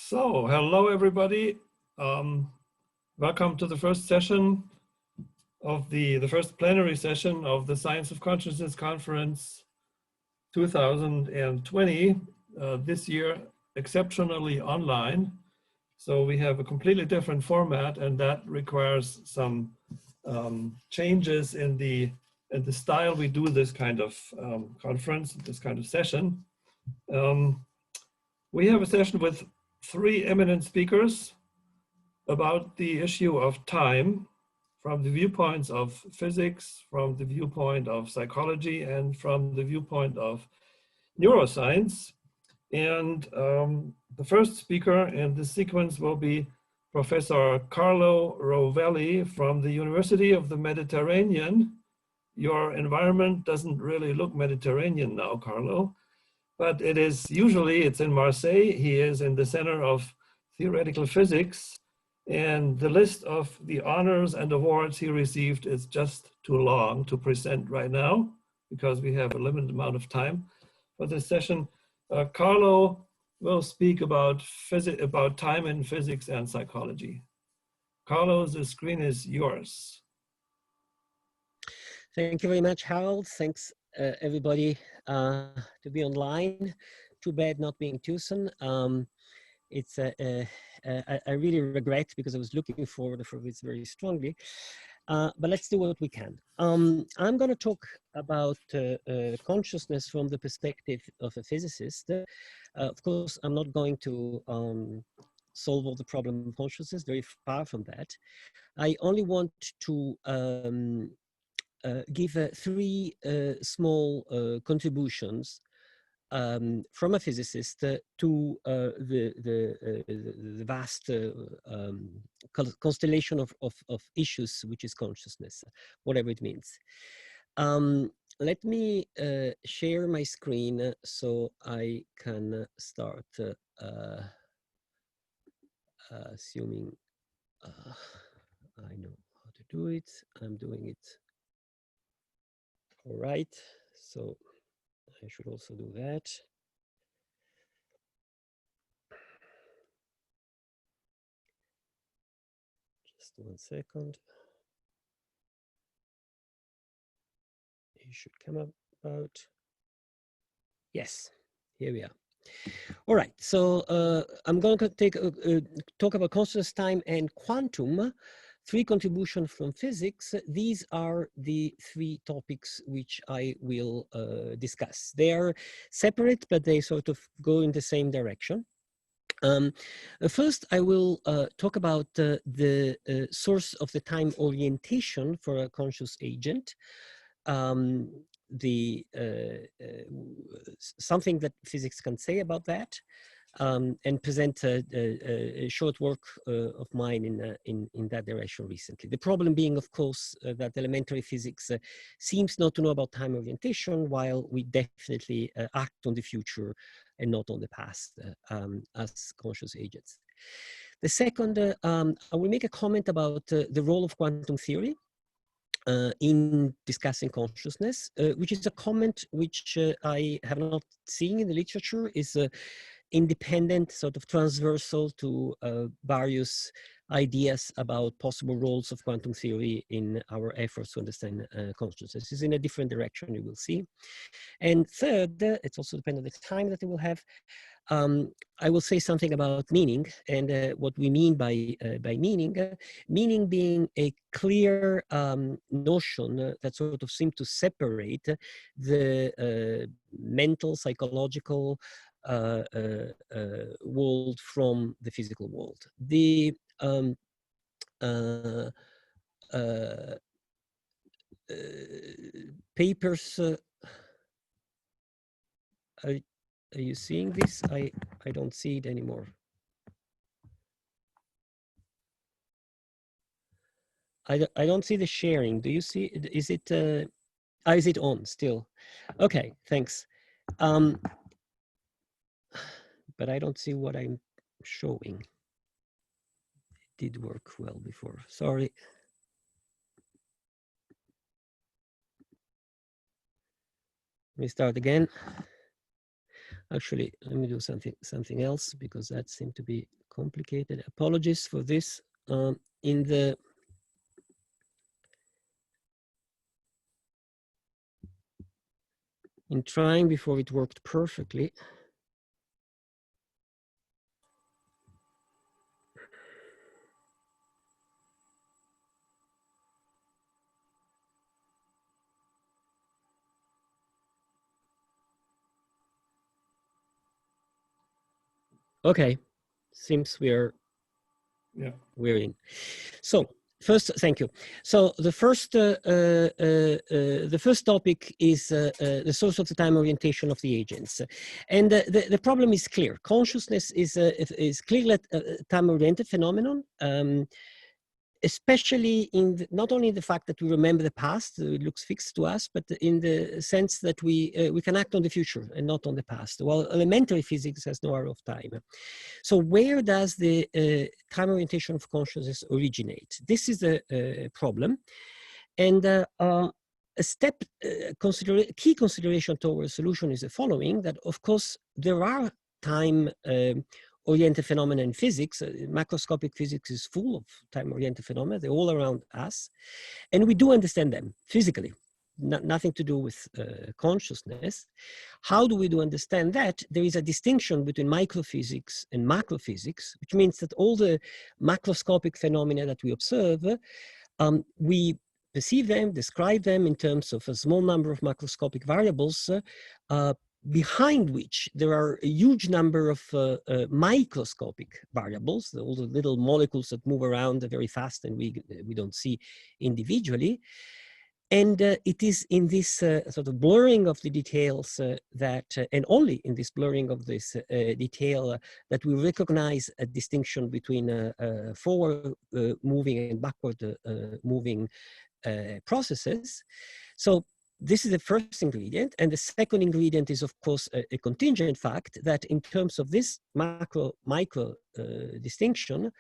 So, hello everybody. Welcome to the first session of the first plenary session of the Science of Consciousness Conference 2020, this year exceptionally online. So we have a completely different format, and that requires some changes in the style we do this kind of conference, this kind of session. We have a session with three eminent speakers about the issue of time from the viewpoints of physics, from the viewpoint of psychology, and from the viewpoint of neuroscience. And the first speaker in this sequence will be Professor Carlo Rovelli from the University of the Mediterranean. Your environment doesn't really look Mediterranean now, Carlo, but it is usually, it's in Marseille. He is in the Center of Theoretical Physics, and the list of the honors and awards he received is just too long to present right now because we have a limited amount of time for this session. Carlo will speak about time in physics and psychology. Carlo, the screen is yours. Thank you very much, Harald. Thanks, everybody, to be online. Too bad not being Tucson. I really regret because I was looking forward for this very strongly. But let's do what we can. I'm going to talk about consciousness from the perspective of a physicist. Of course, I'm not going to solve all the problem of consciousness, very far from that. I only want to give three small contributions from a physicist to the vast constellation of issues, which is consciousness, whatever it means. Let me share my screen so I can start, assuming I know how to do it. I'm doing it. All right, so I should also do that. Just 1 second. It should come about. Yes, here we are. All right, so I'm going to talk about consciousness, time, and quantum. Three contributions from physics. These are the three topics which I will discuss. They are separate, but they sort of go in the same direction. First, I will talk about the source of the time orientation for a conscious agent. Something that physics can say about that. And present a short work of mine in that direction recently. The problem being, of course, that elementary physics seems not to know about time orientation, while we definitely act on the future and not on the past as conscious agents. The second, I will make a comment about the role of quantum theory in discussing consciousness, which is a comment which I have not seen in the literature, is independent, sort of transversal to various ideas about possible roles of quantum theory in our efforts to understand consciousness. It's in a different direction, you will see. And third, it's also dependent on the time that it will have. I will say something about meaning and what we mean by meaning. Meaning being a clear notion that sort of seems to separate the mental, psychological world from the physical world. The papers, are you seeing this? I don't see it anymore. I don't see the sharing. Do you see it? Is it is it on still? Okay, thanks. But I don't see what I'm showing. It did work well before. Sorry. Let me start again. Actually, let me do something else because that seemed to be complicated. Apologies for this. In trying before it worked perfectly. Okay, seems we're in. So first, thank you. So the first topic is the source of the time orientation of the agents, and the problem is clear. Consciousness is clearly a time-oriented phenomenon. Especially in not only the fact that we remember the past, it looks fixed to us, but in the sense that we can act on the future and not on the past. Well, elementary physics has no arrow of time. So where does the time orientation of consciousness originate? This is the problem. And key consideration toward a solution is the following, that of course there are time oriented phenomena in physics. Macroscopic physics is full of time-oriented phenomena. They're all around us. And we do understand them physically, nothing to do with consciousness. How do we understand that? There is a distinction between microphysics and macrophysics, which means that all the macroscopic phenomena that we observe, we perceive them, describe them in terms of a small number of macroscopic variables, behind which there are a huge number of microscopic variables, all the little molecules that move around very fast and we don't see individually. And it is in this sort of blurring of the details and only in this blurring of this detail that we recognize a distinction between forward moving and backward moving processes. So this is the first ingredient. And the second ingredient is, of course, a contingent fact that in terms of this macro-micro distinction,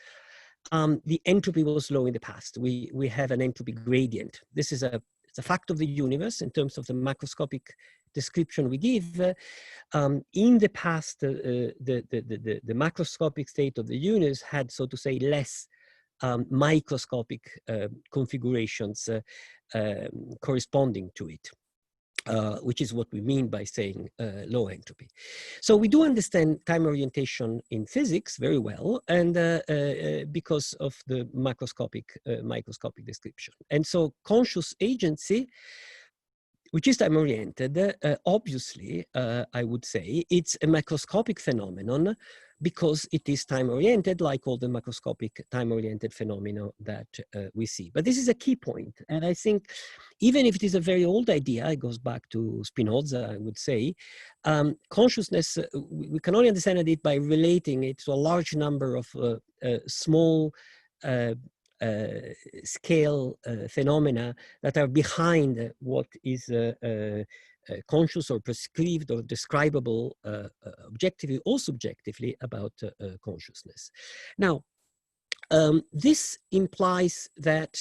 the entropy was low in the past. We have an entropy gradient. This is it's a fact of the universe in terms of the macroscopic description we give. In the past, the macroscopic state of the universe had, so to say, less microscopic configurations corresponding to it, which is what we mean by saying low entropy. So we do understand time orientation in physics very well, and because of the microscopic description. And so conscious agency, which is time-oriented, obviously, I would say, it's a macroscopic phenomenon because it is time-oriented, like all the macroscopic time-oriented phenomena that we see. But this is a key point. And I think even if it is a very old idea, it goes back to Spinoza, I would say, consciousness, we can only understand it by relating it to a large number of small scale phenomena that are behind what is conscious or prescribed or describable objectively or subjectively about consciousness. Now, this implies that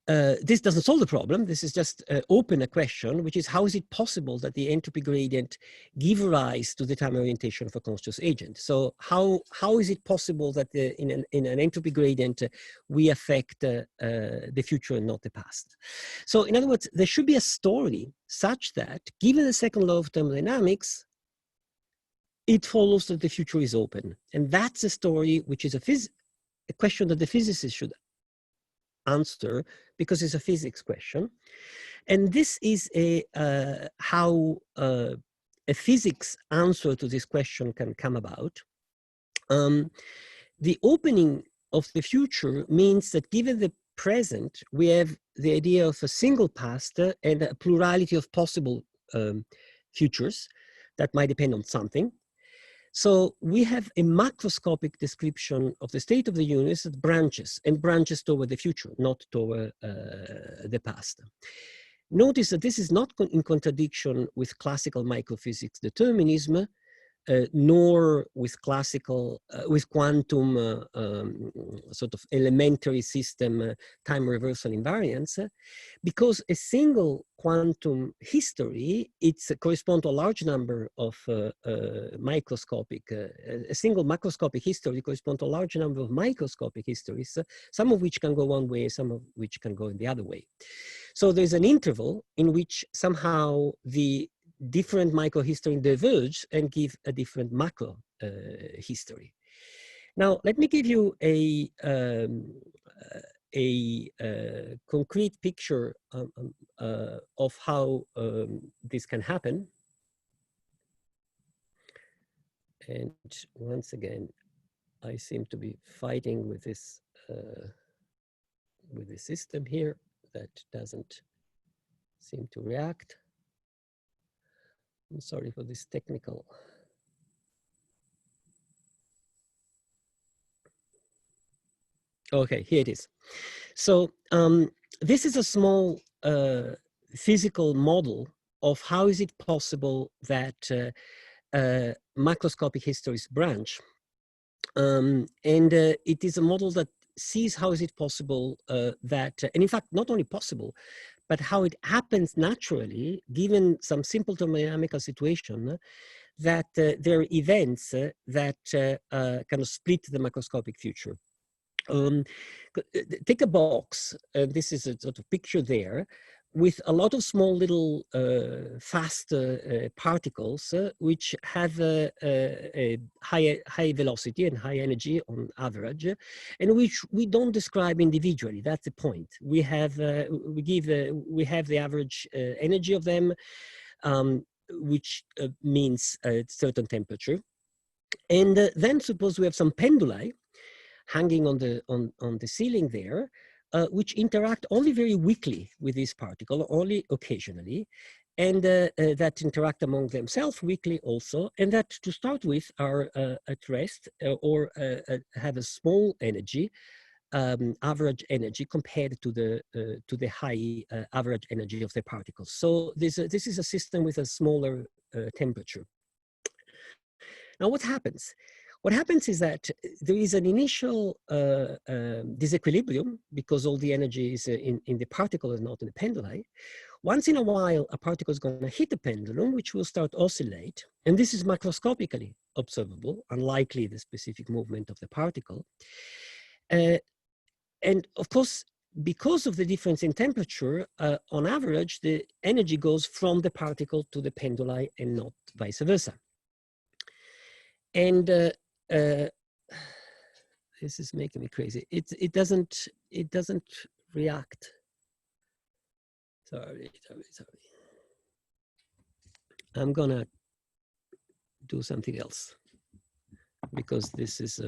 this doesn't solve the problem. This is just open a question, which is how is it possible that the entropy gradient give rise to the time orientation of a conscious agent? So how is it possible that in an entropy gradient we affect the future and not the past? So in other words, there should be a story such that, given the second law of thermodynamics, it follows that the future is open. And that's a story which is a question that the physicist should answer, because it's a physics question. And this is how a physics answer to this question can come about. The opening of the future means that given the present, we have the idea of a single past and a plurality of possible futures that might depend on something. So we have a macroscopic description of the state of the universe that branches toward the future, not toward the past. Notice that this is not in contradiction with classical microphysics determinism, nor with classical, with quantum sort of elementary system time reversal invariance, because a single quantum history, it's correspond to a large number of microscopic, a single macroscopic history corresponds to a large number of microscopic histories, some of which can go one way, some of which can go in the other way. So there's an interval in which somehow the different microhistory diverge and give a different macro history. Now, let me give you a concrete picture of how this can happen. And once again, I seem to be fighting with this with the system here that doesn't seem to react. I'm sorry for this technical. Okay, here it is. So this is a small physical model of how is it possible that macroscopic histories branch. And it is a model that sees how is it possible that, and in fact, not only possible, but how it happens naturally, given some simple thermodynamical situation, that there are events that kind of split the macroscopic future. Take a box, this is a sort of picture there, with a lot of small little fast particles which have a high velocity and high energy on average, and which we don't describe individually. That's the point. We have we have the average energy of them, which means a certain temperature, and then suppose we have some penduli hanging on the ceiling there, which interact only very weakly with this particle, only occasionally, and that interact among themselves weakly also, and that to start with are at rest or have a small energy, average energy compared to the high average energy of the particles. So this is a system with a smaller temperature. Now what happens? What happens is that there is an initial disequilibrium because all the energy is in the particle and not in the penduli. Once in a while, a particle is going to hit the pendulum, which will start oscillate. And this is macroscopically observable, unlikely the specific movement of the particle. And of course, because of the difference in temperature, on average, the energy goes from the particle to the penduli and not vice versa. And this is making me crazy. It doesn't react. Sorry. I'm gonna do something else because this is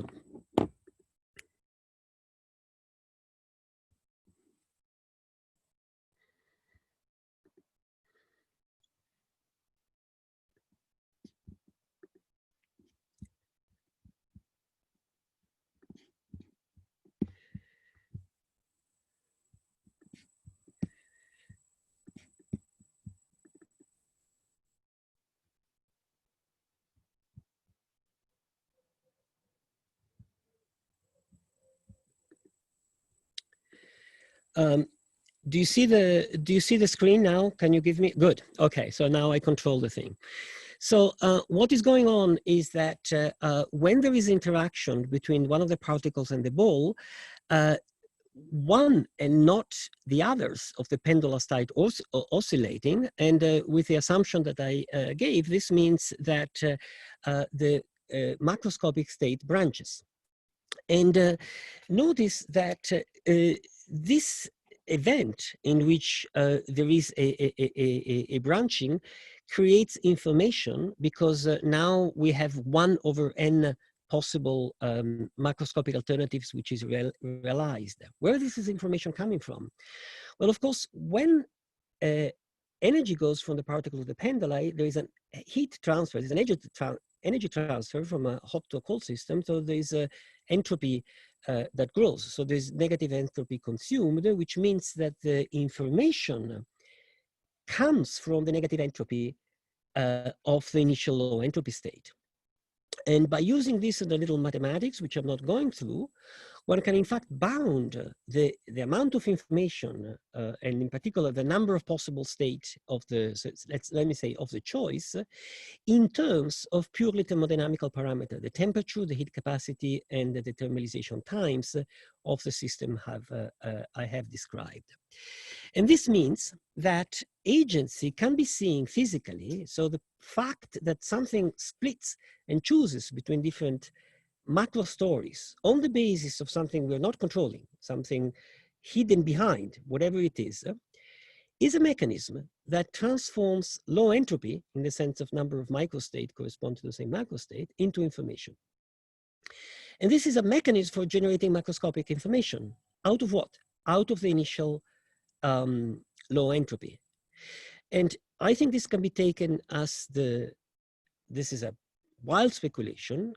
do you see the screen now? Can you give me, good. Okay, so now I control the thing. So what is going on is that when there is interaction between one of the particles and the ball, one and not the others of the pendula start oscillating, and with the assumption that I gave, this means that the macroscopic state branches. And notice that this event in which there is a branching creates information, because now we have 1 over n possible macroscopic alternatives which is realized. Where this is information coming from? Well, of course, when energy goes from the particle to the penduli, there is a heat transfer, there's an energy transfer from a hot to a cold system, so there's a entropy that grows. So there's negative entropy consumed, which means that the information comes from the negative entropy of the initial low entropy state. And by using this in the little mathematics, which I'm not going through, one can in fact bound the amount of information, and in particular the number of possible states of the, so let me say, of the choice, in terms of purely thermodynamical parameter, the temperature, the heat capacity, and the thermalization times of the system I have described. And this means that agency can be seen physically. So the fact that something splits and chooses between different macro stories on the basis of something we're not controlling, something hidden behind, whatever it is a mechanism that transforms low entropy, in the sense of number of microstate correspond to the same macrostate, into information. And this is a mechanism for generating macroscopic information. Out of what? Out of the initial low entropy. And I think this can be taken as this is a wild speculation.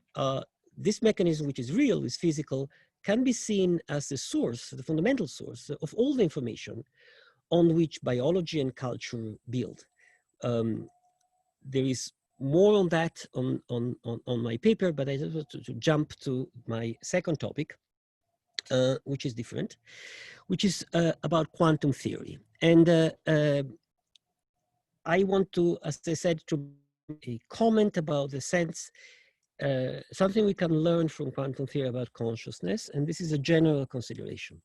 This mechanism, which is real, is physical, can be seen as the source, the fundamental source of all the information on which biology and culture build. There is more on that on my paper, but I just want to jump to my second topic, which is different, which is about quantum theory. And I want to, as I said, to a comment about the sense, something we can learn from quantum theory about consciousness, and this is a general consideration.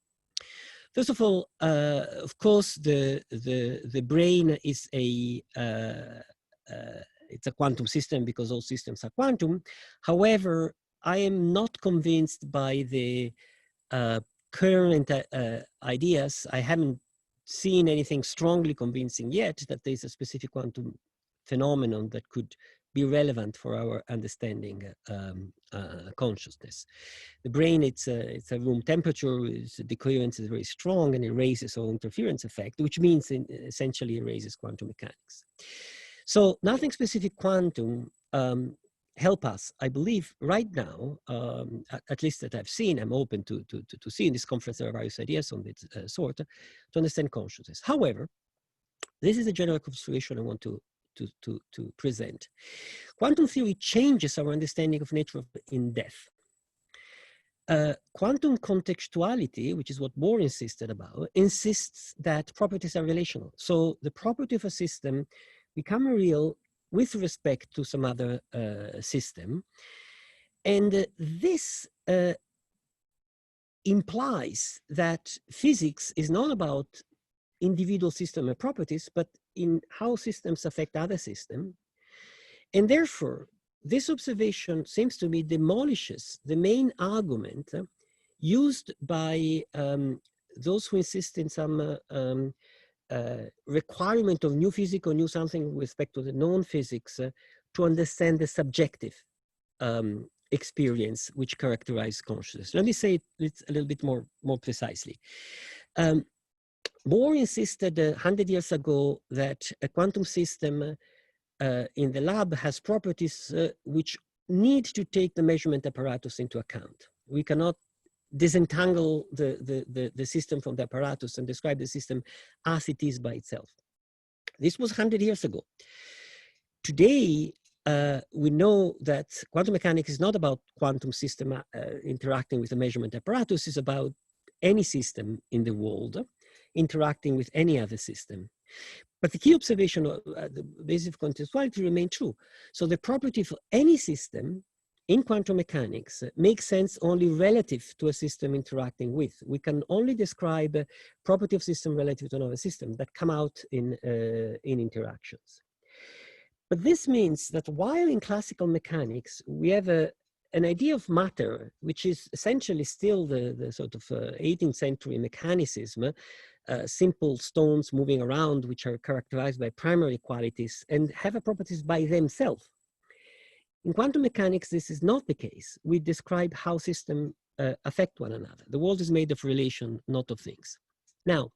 First of all, of course, the brain is it's a quantum system because all systems are quantum. However, I am not convinced by the current ideas. I haven't seen anything strongly convincing yet that there's a specific quantum phenomenon that could be relevant for our understanding consciousness. The brain, it's a room temperature, the clearance is very strong, and it raises all interference effect, which means essentially erases quantum mechanics. So nothing specific quantum help us, I believe, right now, at least that I've seen. I'm open to see in this conference. There are various ideas on this sort to understand consciousness. However, this is a general consideration I want to present. Quantum theory changes our understanding of nature in death. Quantum contextuality, which is what Bohr insisted about, insists that properties are relational. So the property of a system become real with respect to some other system. And this implies that physics is not about individual system and properties, but in how systems affect other systems. And therefore, this observation seems to me demolishes the main argument used by those who insist in some requirement of new physics or new something with respect to the known physics to understand the subjective experience which characterizes consciousness. Let me say it a little bit more precisely. Bohr insisted 100 years ago that a quantum system in the lab has properties which need to take the measurement apparatus into account. We cannot disentangle the system from the apparatus and describe the system as it is by itself. This was 100 years ago. Today, we know that quantum mechanics is not about quantum system interacting with the measurement apparatus. It's about any system in the world interacting with any other system. But the key observation, the basis of contextuality, remain true. So the property for any system in quantum mechanics makes sense only relative to a system interacting with. We can only describe a property of system relative to another system that come out in interactions. But this means that while in classical mechanics, we have an idea of matter, which is essentially still the sort of 18th century mechanicism, simple stones moving around, which are characterized by primary qualities and have properties by themselves. In quantum mechanics, this is not the case. We describe how systems affect one another. The world is made of relation, not of things. Now,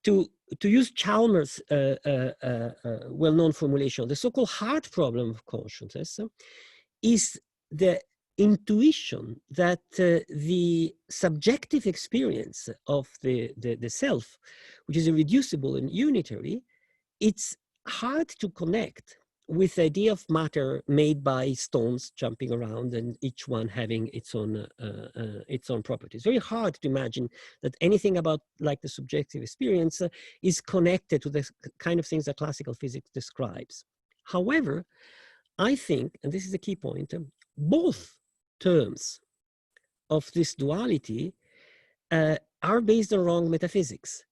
to use Chalmers' well-known formulation, the so-called hard problem of consciousness is the intuition that the subjective experience of the self, which is irreducible and unitary, it's hard to connect with the idea of matter made by stones jumping around and each one having its own properties. Very hard to imagine that anything about like the subjective experience is connected to the kind of things that classical physics describes. However, I think, and this is a key point, both terms of this duality are based on wrong metaphysics.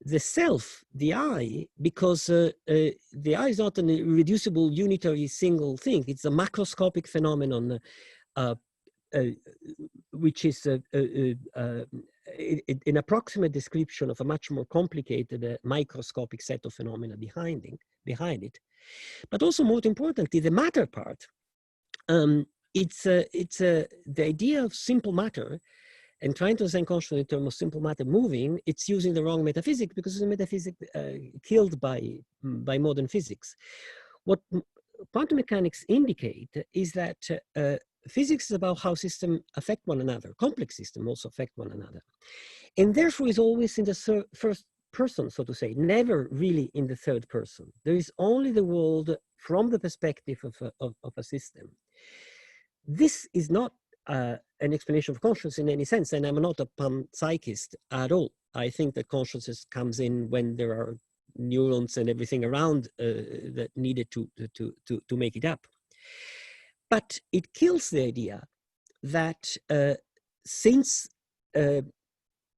The self, the I, because the I is not an irreducible unitary single thing. It's a macroscopic phenomenon, which is an approximate description of a much more complicated microscopic set of phenomena behind it. But also, more importantly, the matter part. It's the idea of simple matter. And trying to understand consciousness in terms of simple matter moving, it's using the wrong metaphysics because it's a metaphysics killed by modern physics. What quantum mechanics indicate is that physics is about how systems affect one another. Complex systems also affect one another. And therefore is always in the first person, so to say, never really in the third person. There is only the world from the perspective of a system. This is not an explanation of consciousness in any sense, and I'm not a panpsychist at all. I think that consciousness comes in when there are neurons and everything around that needed to make it up. But it kills the idea that since there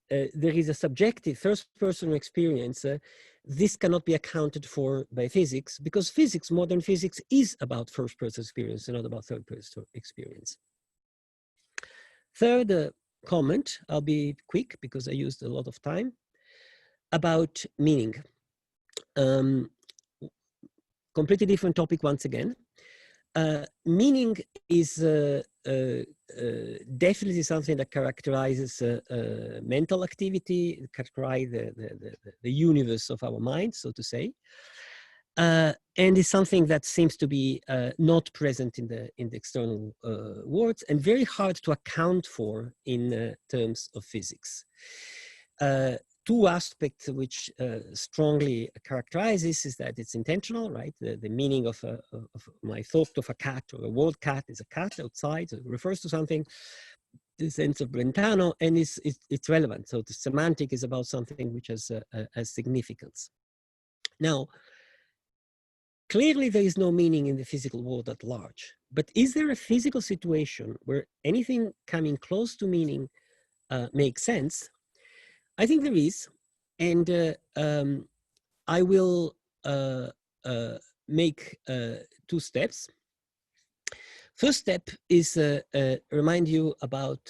is a subjective first-person experience, this cannot be accounted for by physics, because physics, modern physics, is about first-person experience and not about third-person experience. Third comment, I'll be quick because I used a lot of time, about meaning. Completely different topic once again. Meaning is definitely something that characterizes mental activity, characterizes the universe of our mind, so to say. And is something that seems to be not present in the external worlds and very hard to account for in terms of physics. Two aspects which strongly characterize this is that it's intentional, right? The meaning of my thought of a cat or a word cat is a cat outside, so it refers to something, the sense of Brentano, and it's relevant. So the semantic is about something which has significance. Now, clearly there is no meaning in the physical world at large, but is there a physical situation where anything coming close to meaning makes sense? I think there is, and I will make two steps. First step is remind you about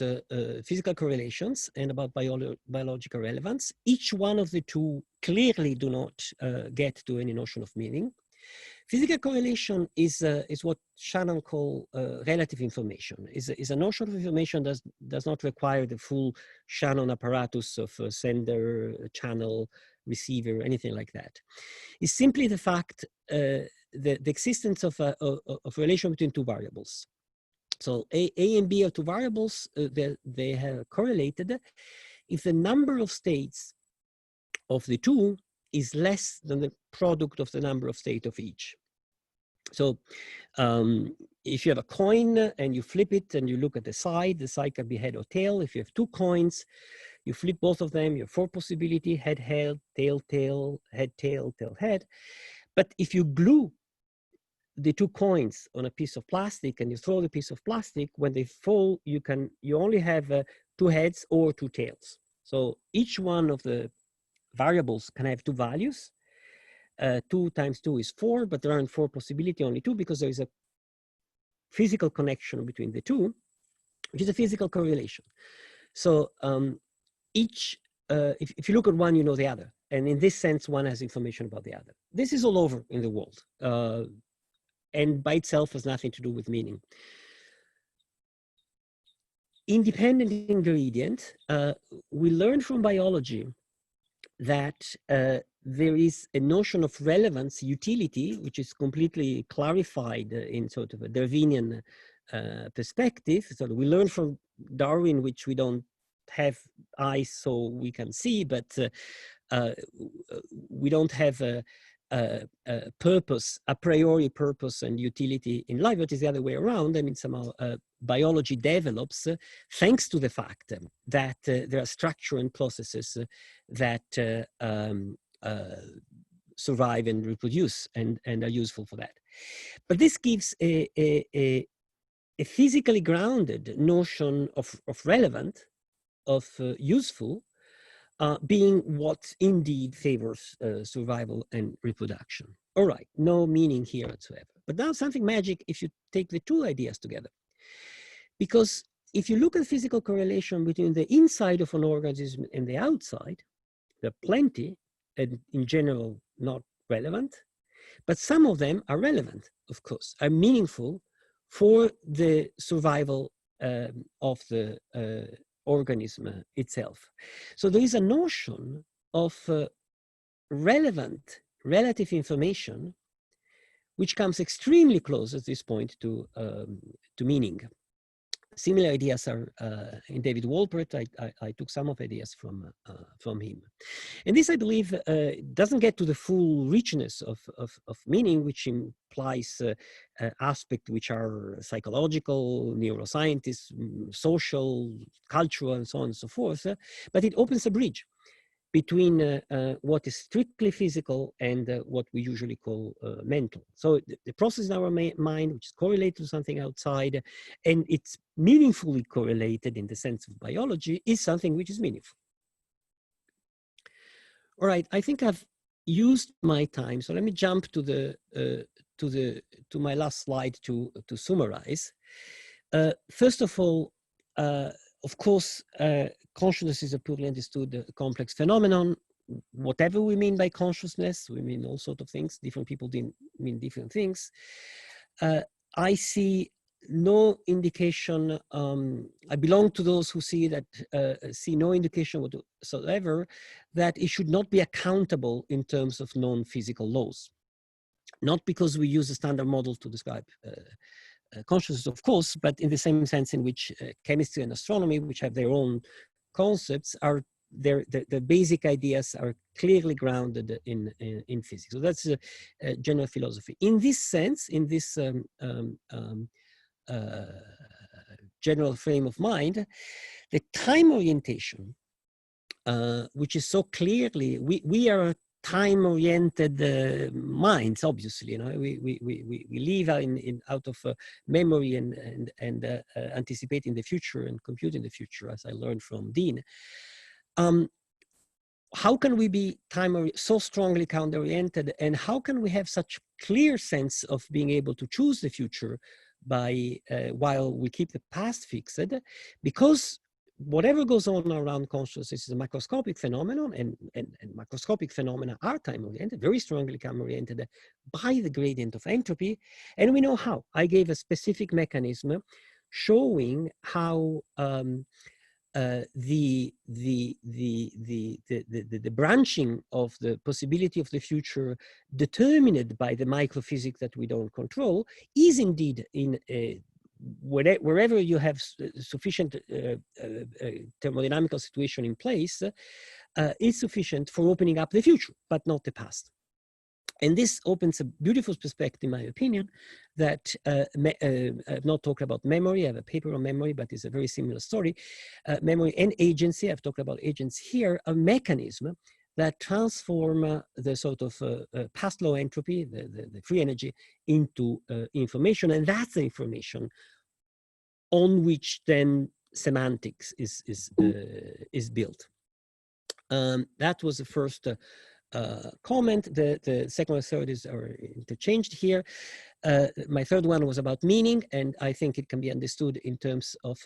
physical correlations and about biological relevance. Each one of the two clearly do not get to any notion of meaning. Physical correlation is what Shannon called relative information. Is a notion of information that does not require the full Shannon apparatus of sender, channel, receiver, anything like that. It's simply the fact, the existence of a relation between two variables. So A and B are two variables, they have correlated if the number of states of the two is less than the product of the number of states of each. So if you have a coin and you flip it and you look at the side can be head or tail. If you have two coins, you flip both of them, you have four possibilities: head, head, tail, tail, head, tail, tail, head. But if you glue the two coins on a piece of plastic and you throw the piece of plastic, when they fall, you only have two heads or two tails. So each one of the variables can have two values. 2 times 2 is 4, but there aren't 4 possibilities, only 2, because there is a physical connection between the two, which is a physical correlation. So if you look at one, you know the other. And in this sense, one has information about the other. This is all over in the world. And by itself has nothing to do with meaning. Independent ingredient, we learn from biology that there is a notion of relevance, utility, which is completely clarified in sort of a Darwinian perspective. So we learn from Darwin, which we don't have eyes so we can see, but we don't have purpose, a priori purpose and utility in life, but it's the other way around. I mean, somehow biology develops thanks to the fact that there are structure and processes that survive and reproduce and are useful for that. But this gives a physically grounded notion of relevant, of useful, being what indeed favors survival and reproduction. All right, no meaning here whatsoever. But now something magic if you take the two ideas together. Because if you look at physical correlation between the inside of an organism and the outside, there are plenty, and in general not relevant, but some of them are relevant, of course, are meaningful for the survival of the organism itself. So there is a notion of relevant relative information which comes extremely close at this point to meaning. Similar ideas are in David Wolpert. I took some of ideas from him. And this, I believe, doesn't get to the full richness of meaning, which implies aspects which are psychological, neuroscientists, social, cultural, and so on and so forth. But it opens a bridge between what is strictly physical and what we usually call mental. So the process in our mind, which is correlated to something outside, and it's meaningfully correlated in the sense of biology, is something which is meaningful. All right, I think I've used my time, so let me jump to my last slide to summarize. First of all, of course, consciousness is a purely understood complex phenomenon. Whatever we mean by consciousness, we mean all sorts of things. Different people mean different things. I see no indication. I belong to those who see no indication whatsoever that it should not be accountable in terms of non-physical laws. Not because we use a standard model to describe consciousness, of course, but in the same sense in which chemistry and astronomy, which have their own concepts, are the basic ideas are clearly grounded in physics. So that's a general philosophy. In this sense, in this general frame of mind, the time orientation, which is so clearly, we are time-oriented minds, obviously. You know, we live out of memory and anticipating the future and computing the future, as I learned from Dean. How can we be so strongly time-oriented, and how can we have such clear sense of being able to choose the future by while we keep the past fixed? Because whatever goes on around consciousness is a macroscopic phenomenon, and macroscopic phenomena are time-oriented, very strongly time-oriented by the gradient of entropy, and we know how. I gave a specific mechanism showing how the branching of the possibility of the future determined by the microphysics that we don't control is indeed in wherever you have sufficient thermodynamical situation in place, is sufficient for opening up the future, but not the past. And this opens a beautiful perspective, in my opinion, that I've not talked about memory. I have a paper on memory, but it's a very similar story. Memory and agency, I've talked about agents here, a mechanism that transform the sort of past law entropy, the free energy, into information. And that's the information on which then semantics is built. That was the first comment. The second and third are interchanged here. My third one was about meaning, and I think it can be understood in terms of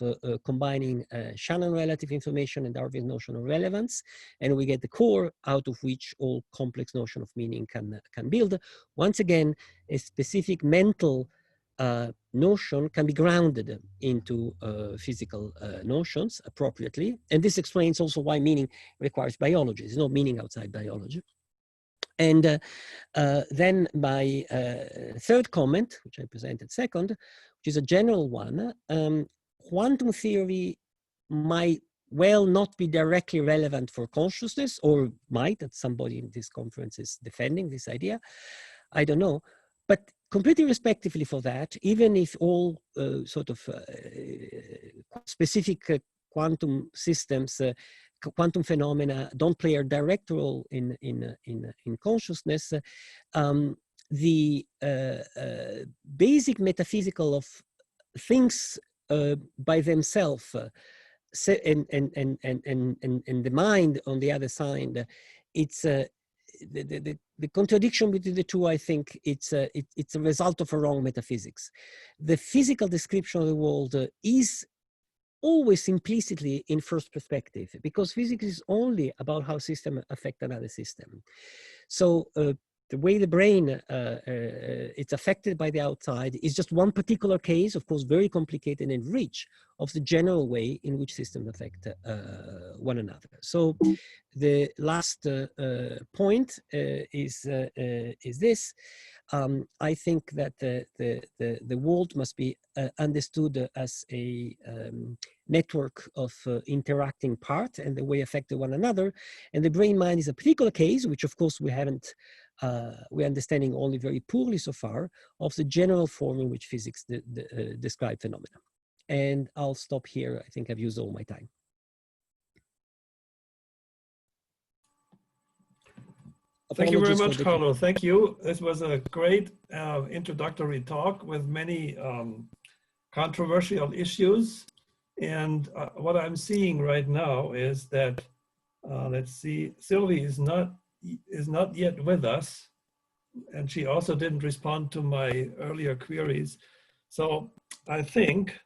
combining Shannon relative information and Darwin's notion of relevance, and we get the core out of which all complex notion of meaning can build. Once again, a specific mental notion can be grounded into physical notions appropriately, and this explains also why meaning requires biology. There's no meaning outside biology. And then my third comment, which I presented second, which is a general one, quantum theory might well not be directly relevant for consciousness, or might, that somebody in this conference is defending this idea. I don't know. But completely respectively for that, even if all specific quantum systems, quantum phenomena don't play a direct role in consciousness, the basic metaphysical of things by themselves, and the mind on the other side, it's the contradiction between the two. I think it's a result of a wrong metaphysics. The physical description of the world is always implicitly in first perspective, because physics is only about how systems affect another system. So the way the brain it's affected by the outside is just one particular case, of course, very complicated and rich, of the general way in which systems affect one another. So the last point is this. I think that the world must be understood as a network of interacting parts and the way affected one another. And the brain mind is a particular case, which of course we haven't, we're understanding only very poorly so far, of the general form in which physics describe phenomena. And I'll stop here. I think I've used all my time. Thank you very much, Carlo. Thank you. This was a great introductory talk with many controversial issues. And what I'm seeing right now is that, let's see, Sylvie is not yet with us, and she also didn't respond to my earlier queries. So I think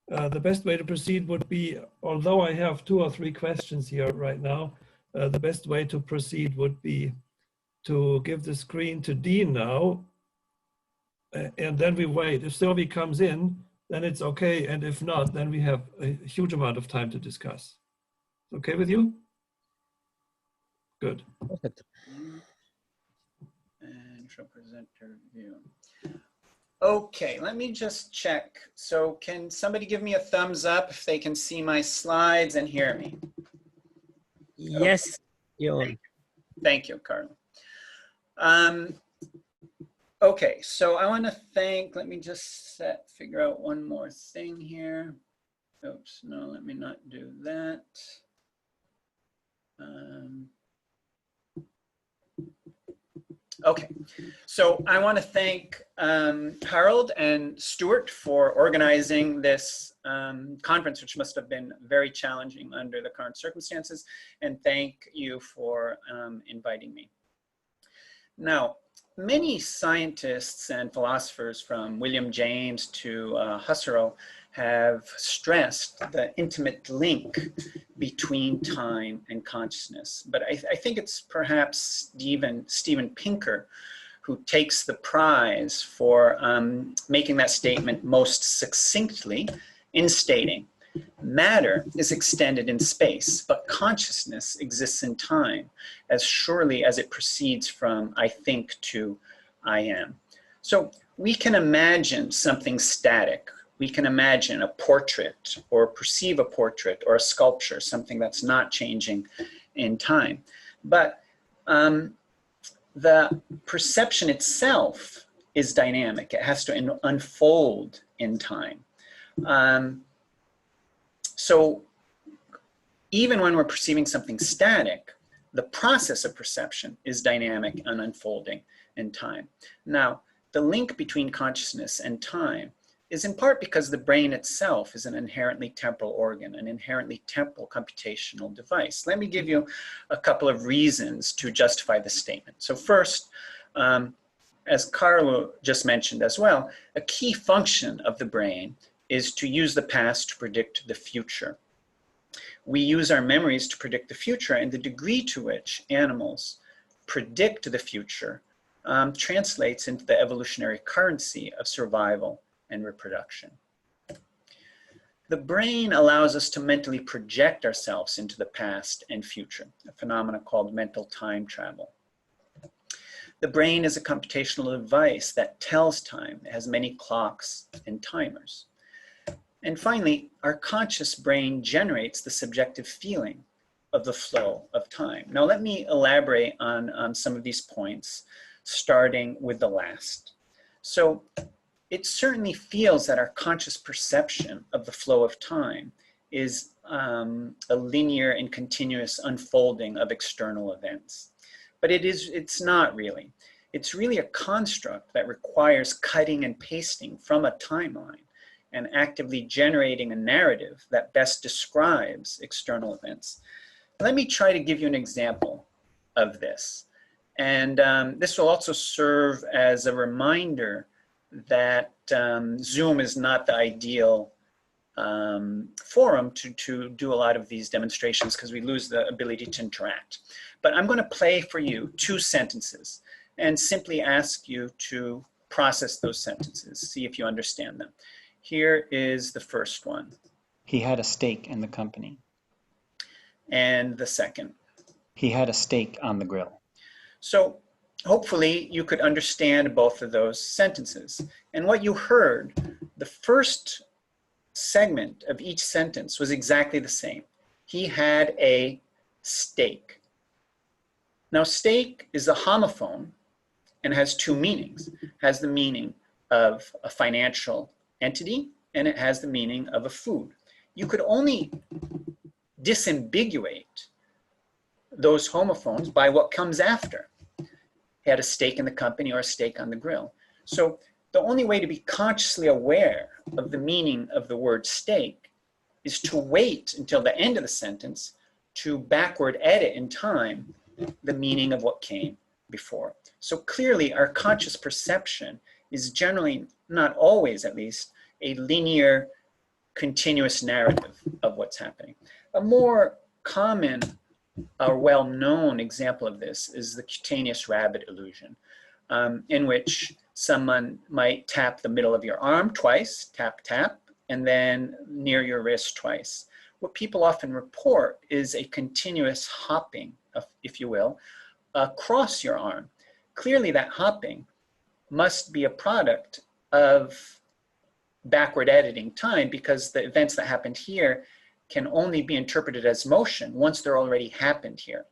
the best way to proceed would be, although I have 2 or 3 questions here right now, the best way to proceed would be to give the screen to Dean now, and then we wait. If Sylvie comes in, then it's okay, and if not, then we have a huge amount of time to discuss. Okay with you? Good. Perfect. And show presenter view. Okay, let me just check. So can somebody give me a thumbs up if they can see my slides and hear me? Yes, Johan. Thank you, Carlo. Okay, so I want to thank, let me just figure out one more thing here. Oops, no, let me not do that. Okay, so I want to thank Harald and Stuart for organizing this conference, which must have been very challenging under the current circumstances, and thank you for inviting me. Now, many scientists and philosophers, from William James to Husserl, have stressed the intimate link between time and consciousness. But I think it's perhaps Steven Pinker who takes the prize for making that statement most succinctly in stating, matter is extended in space, but consciousness exists in time, as surely as it proceeds from I think to I am. So we can imagine something static. We can imagine a portrait or perceive a portrait or a sculpture, something that's not changing in time. But the perception itself is dynamic. It has to unfold in time. So even when we're perceiving something static, the process of perception is dynamic and unfolding in time. Now, the link between consciousness and time is in part because the brain itself is an inherently temporal organ, an inherently temporal computational device. Let me give you a couple of reasons to justify this statement. So first, as Carlo just mentioned as well, a key function of the brain is to use the past to predict the future. We use our memories to predict the future, and the degree to which animals predict the future translates into the evolutionary currency of survival and reproduction. The brain allows us to mentally project ourselves into the past and future, a phenomenon called mental time travel. The brain is a computational device that tells time. It has many clocks and timers. And finally, our conscious brain generates the subjective feeling of the flow of time. Now, let me elaborate on some of these points, starting with the last. So it certainly feels that our conscious perception of the flow of time is a linear and continuous unfolding of external events. But it's not really. It's really a construct that requires cutting and pasting from a timeline and actively generating a narrative that best describes external events. Let me try to give you an example of this. And this will also serve as a reminder that Zoom is not the ideal forum to do a lot of these demonstrations because we lose the ability to interact. But I'm going to play for you 2 sentences and simply ask you to process those sentences, see if you understand them. Here is the first one. He had a stake in the company. And the second. He had a steak on the grill. So hopefully you could understand both of those sentences. And what you heard, the first segment of each sentence was exactly the same. He had a steak. Now, steak is a homophone and has 2 meanings. It has the meaning of a financial entity, and it has the meaning of a food. You could only disambiguate those homophones by what comes after. He had a stake in the company or a steak on the grill. So the only way to be consciously aware of the meaning of the word steak is to wait until the end of the sentence to backward edit in time the meaning of what came before. So clearly our conscious perception is generally, not always at least, a linear, continuous narrative of what's happening. A more common or well-known example of this is the cutaneous rabbit illusion, in which someone might tap the middle of your arm twice, tap, tap, and then near your wrist twice. What people often report is a continuous hopping, if you will, across your arm. Clearly that hopping must be a product of backward editing time, because the events that happened here can only be interpreted as motion once they're already happened here.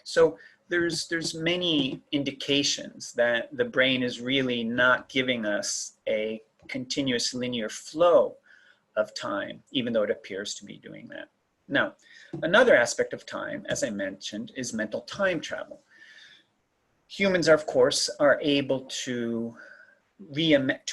So there's many indications that the brain is really not giving us a continuous linear flow of time, even though it appears to be doing that. Now, another aspect of time, as I mentioned, is mental time travel. Humans, of course, are able to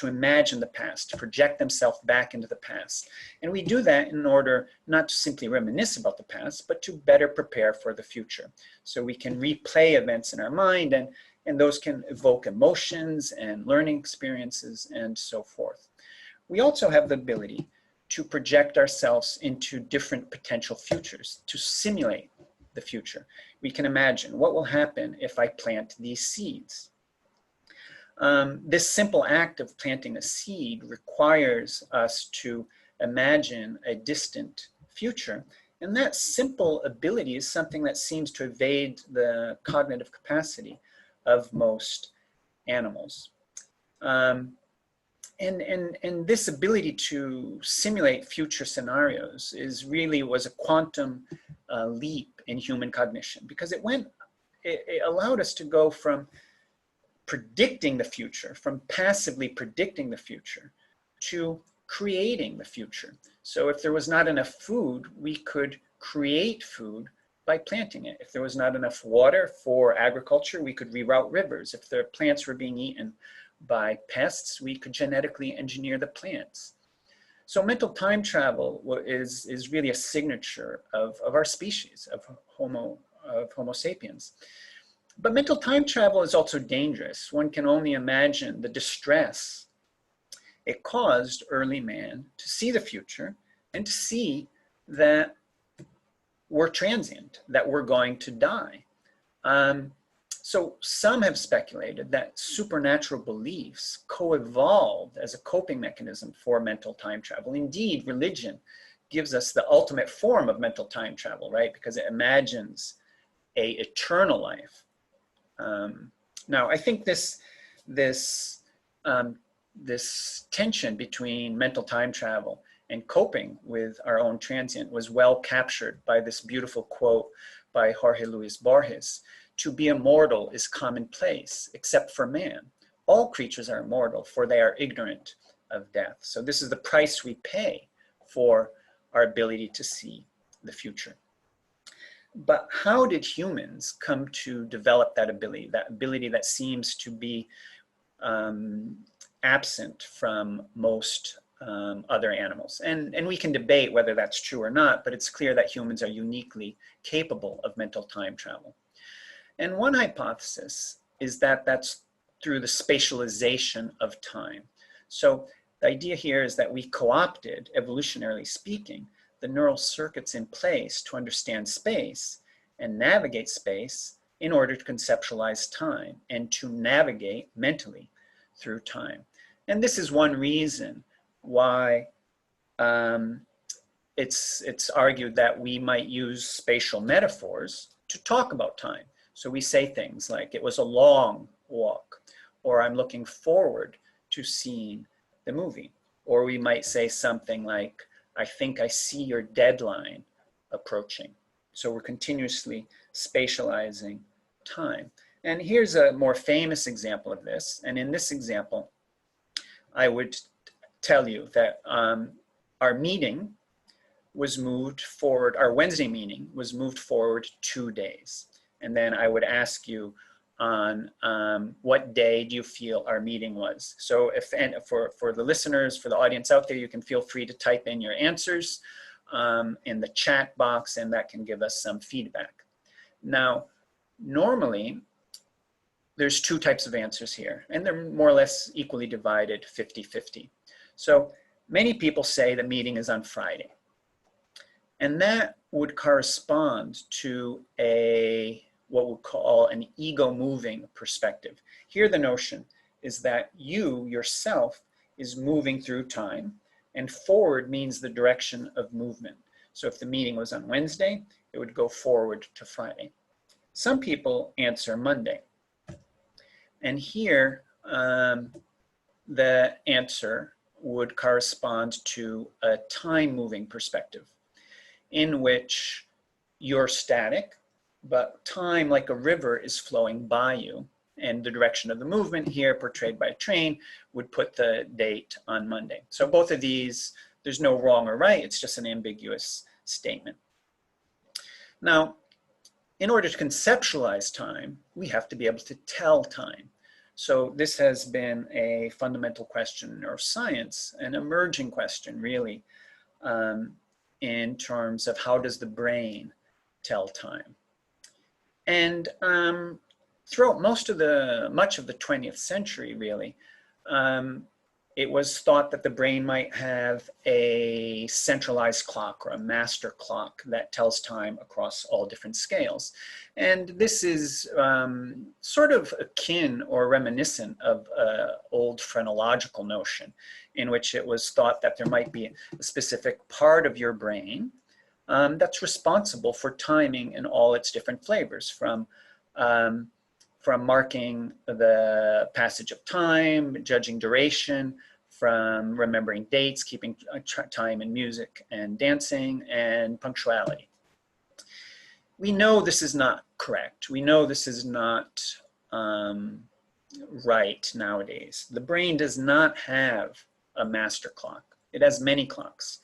imagine the past, to project themselves back into the past. And we do that in order not to simply reminisce about the past, but to better prepare for the future. So we can replay events in our mind, and those can evoke emotions and learning experiences and so forth. We also have the ability to project ourselves into different potential futures, to simulate the future. We can imagine what will happen if I plant these seeds. This simple act of planting a seed requires us to imagine a distant future. And that simple ability is something that seems to evade the cognitive capacity of most animals. And this ability to simulate future scenarios was a quantum leap in human cognition, because it allowed us to go from predicting the future, from passively predicting the future, to creating the future. So if there was not enough food, we could create food by planting it. If there was not enough water for agriculture, we could reroute rivers. If the plants were being eaten by pests, we could genetically engineer the plants. So mental time travel is really a signature of our species, of Homo sapiens. But mental time travel is also dangerous. One can only imagine the distress it caused early man to see the future and to see that we're transient, that we're going to die. So some have speculated that supernatural beliefs co-evolved as a coping mechanism for mental time travel. Indeed, religion gives us the ultimate form of mental time travel, right? Because it imagines an eternal life. Now, I think this tension between mental time travel and coping with our own transient was well captured by this beautiful quote by Jorge Luis Borges: "To be immortal is commonplace, except for man. All creatures are immortal, for they are ignorant of death." So this is the price we pay for our ability to see the future. But how did humans come to develop that ability that seems to be absent from most other animals? And we can debate whether that's true or not, but it's clear that humans are uniquely capable of mental time travel. And one hypothesis is that that's through the spatialization of time. So the idea here is that we co-opted, evolutionarily speaking, the neural circuits in place to understand space and navigate space in order to conceptualize time and to navigate mentally through time. And this is one reason why it's argued that we might use spatial metaphors to talk about time. So we say things like, "It was a long walk," or "I'm looking forward to seeing the movie." Or we might say something like, "I think I see your deadline approaching." So we're continuously spatializing time. And here's a more famous example of this. And in this example, I would tell you that our meeting was moved forward, our Wednesday meeting was moved forward 2 days. And then I would ask you on what day do you feel our meeting was. So if, and for the listeners, for the audience out there, you can feel free to type in your answers in the chat box, and that can give us some feedback. Now, normally, there's two types of answers here, and they're more or less equally divided 50-50. So many people say the meeting is on Friday. And that would correspond to what we'll call an ego-moving perspective. Here the notion is that you yourself is moving through time, and forward means the direction of movement. So if the meeting was on Wednesday, it would go forward to Friday. Some people answer Monday. And here, the answer would correspond to a time-moving perspective, in which you're static, but time, like a river, is flowing by you. And the direction of the movement here, portrayed by a train, would put the date on Monday. So both of these, there's no wrong or right, it's just an ambiguous statement. Now, in order to conceptualize time, we have to be able to tell time. So this has been a fundamental question in neuroscience, an emerging question, really, in terms of how does the brain tell time. And throughout much of the 20th century, really, it was thought that the brain might have a centralized clock or a master clock that tells time across all different scales. And this is sort of akin or reminiscent of an old phrenological notion, in which it was thought that there might be a specific part of your brain that's responsible for timing in all its different flavors, from marking the passage of time, judging duration, from remembering dates, keeping time in music and dancing, and punctuality. We know this is not correct. We know this is not right nowadays. The brain does not have a master clock. It has many clocks.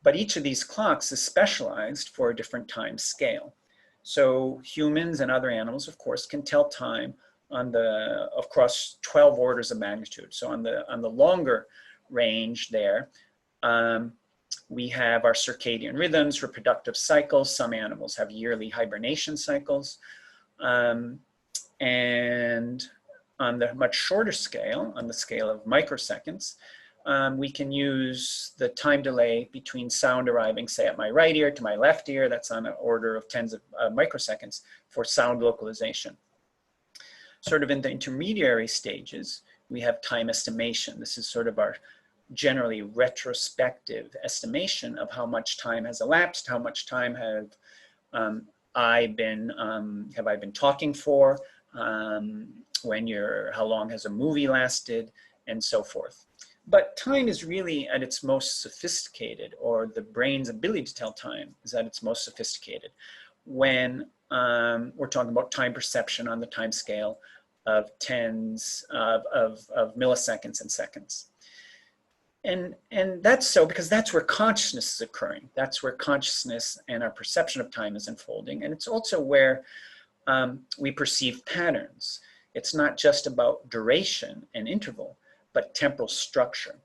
But each of these clocks is specialized for a different time scale. So humans and other animals, of course, can tell time across 12 orders of magnitude. So on the longer range there, we have our circadian rhythms, reproductive cycles. Some animals have yearly hibernation cycles. And on the much shorter scale, on the scale of microseconds, we can use the time delay between sound arriving, say, at my right ear to my left ear. That's on an order of tens of microseconds for sound localization. Sort of in the intermediary stages, we have time estimation. This is sort of our generally retrospective estimation of how much time has elapsed, how much time have I been talking for, how long has a movie lasted, and so forth. But time is really at its most sophisticated, or the brain's ability to tell time is at its most sophisticated when we're talking about time perception on the time scale of tens of milliseconds and seconds. And that's so because that's where consciousness is occurring. That's where consciousness and our perception of time is unfolding. And it's also where we perceive patterns. It's not just about duration and interval, but temporal structure.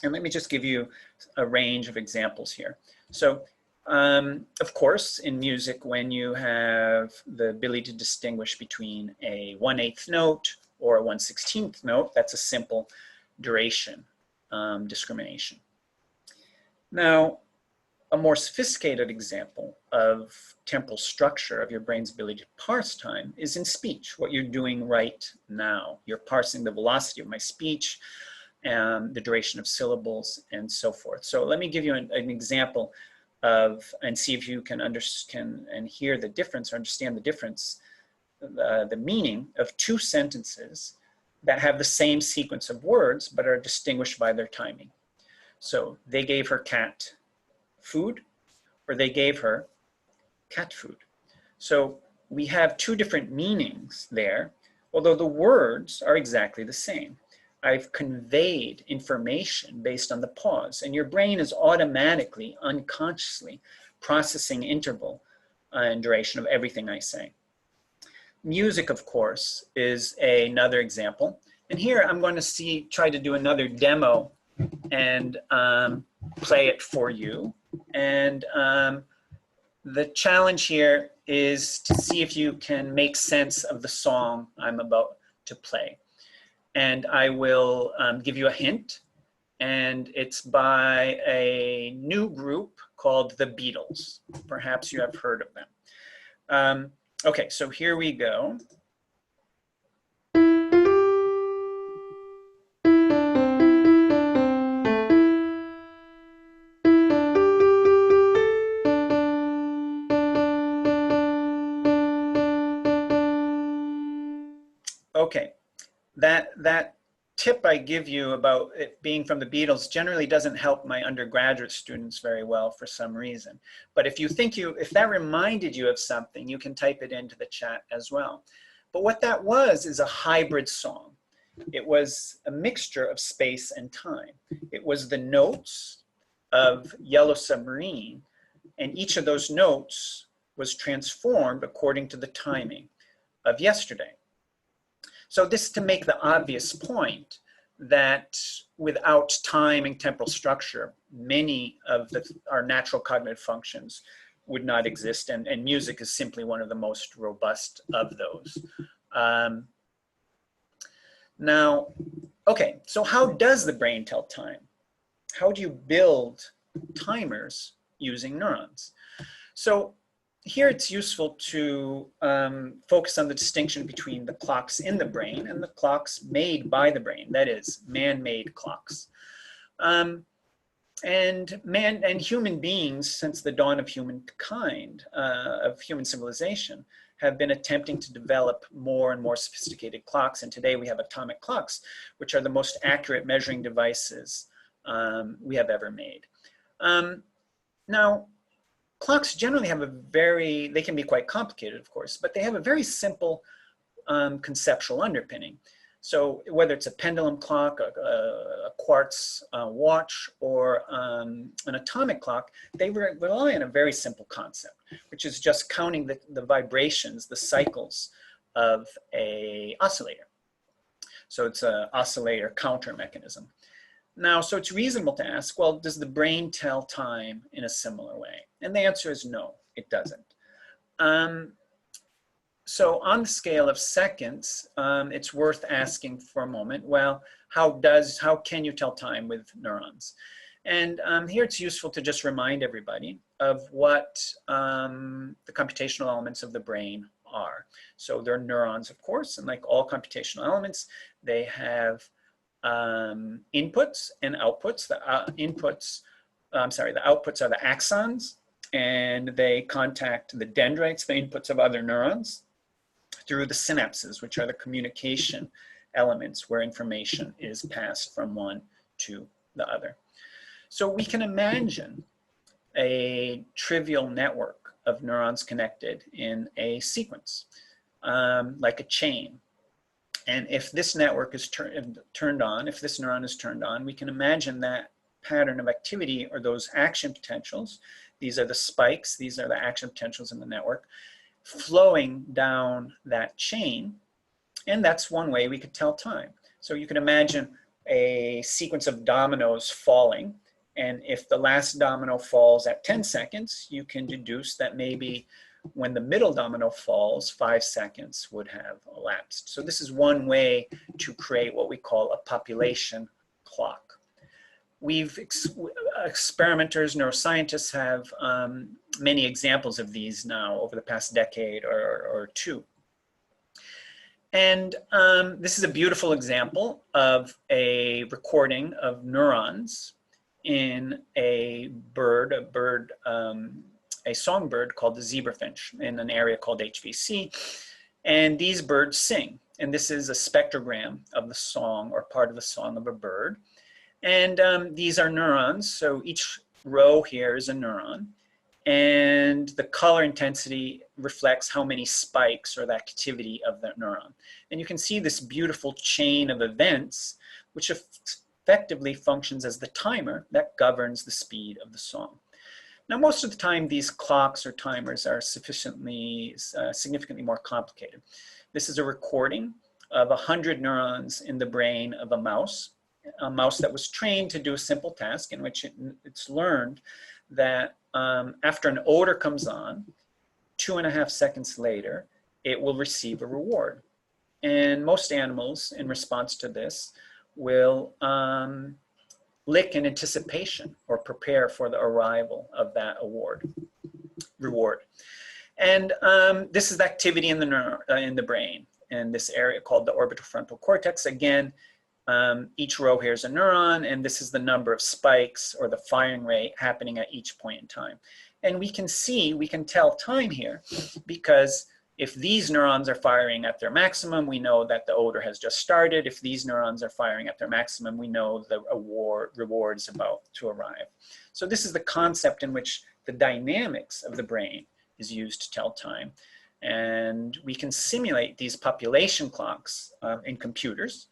And let me just give you a range of examples here. So, of course, in music, when you have the ability to distinguish between a 1/8 note or a 1/16 note, that's a simple duration discrimination. Now, a more sophisticated example of temporal structure of your brain's ability to parse time is in speech, what you're doing right now. You're parsing the velocity of my speech, the duration of syllables, and so forth. So let me give you an example of, and see if you can understand and hear the difference, or understand the difference, the meaning of two sentences that have the same sequence of words, but are distinguished by their timing. So they gave her cat food, or they gave her cat food. So we have two different meanings there, although the words are exactly the same. I've conveyed information based on the pause, and your brain is automatically, unconsciously processing interval and duration of everything I say. Music, of course, is another example. And here I'm going to try to do another demo and play it for you. And the challenge here is to see if you can make sense of the song I'm about to play. And I will give you a hint, and it's by a new group called the Beatles. Perhaps you have heard of them. Okay, so here we go. Okay, that tip I give you about it being from the Beatles generally doesn't help my undergraduate students very well for some reason. But if you think if that reminded you of something, you can type it into the chat as well. But what that was is a hybrid song. It was a mixture of space and time. It was the notes of Yellow Submarine, and each of those notes was transformed according to the timing of yesterday. So this is to make the obvious point that without time and temporal structure, many of our natural cognitive functions would not exist, and music is simply one of the most robust of those. Now, okay, so how does the brain tell time? How do you build timers using neurons? So here it's useful to focus on the distinction between the clocks in the brain and the clocks made by the brain, that is, man-made clocks. And human beings, since the dawn of humankind, of human civilization, have been attempting to develop more and more sophisticated clocks. And today we have atomic clocks, which are the most accurate measuring devices we have ever made. Now, clocks generally have they can be quite complicated, of course, but they have a very simple conceptual underpinning. So whether it's a pendulum clock, a quartz watch, or an atomic clock, they rely on a very simple concept, which is just counting the vibrations, the cycles of an oscillator. So it's an oscillator counter mechanism. Now, so it's reasonable to ask, well, does the brain tell time in a similar way? And the answer is no, it doesn't. So on the scale of seconds, it's worth asking for a moment, well, how can you tell time with neurons? And here it's useful to just remind everybody of what the computational elements of the brain are. So they're neurons, of course, and like all computational elements, they have inputs and outputs. The outputs are the axons, and they contact the dendrites, the inputs of other neurons, through the synapses, which are the communication elements where information is passed from one to the other. So we can imagine a trivial network of neurons connected in a sequence, like a chain. And if this network is turned on, if this neuron is turned on, we can imagine that pattern of activity, or those action potentials. These are the spikes, these are the action potentials in the network, flowing down that chain. And that's one way we could tell time. So you can imagine a sequence of dominoes falling. And if the last domino falls at 10 seconds, you can deduce that maybe when the middle domino falls, 5 seconds would have elapsed. So this is one way to create what we call a population clock. Experimenters, neuroscientists have many examples of these now over the past decade or two. And this is a beautiful example of a recording of neurons in a songbird called the zebrafinch in an area called HVC. And these birds sing. And this is a spectrogram of the song, or part of the song of a bird. And these are neurons. So each row here is a neuron. And the color intensity reflects how many spikes, or the activity of that neuron. And you can see this beautiful chain of events, which effectively functions as the timer that governs the speed of the song. Now, most of the time, these clocks or timers are significantly more complicated. This is a recording of 100 neurons in the brain of a mouse that was trained to do a simple task in which it's learned that after an odor comes on, 2.5 seconds later, it will receive a reward. And most animals, in response to this, will lick in anticipation or prepare for the arrival of that reward. And this is the activity in the brain, in this area called the orbitofrontal cortex. Again, each row here is a neuron, and this is the number of spikes, or the firing rate, happening at each point in time. And we can tell time here, because if these neurons are firing at their maximum, we know that the odor has just started. If these neurons are firing at their maximum, we know the reward is about to arrive. So this is the concept in which the dynamics of the brain is used to tell time. And we can simulate these population clocks in computers.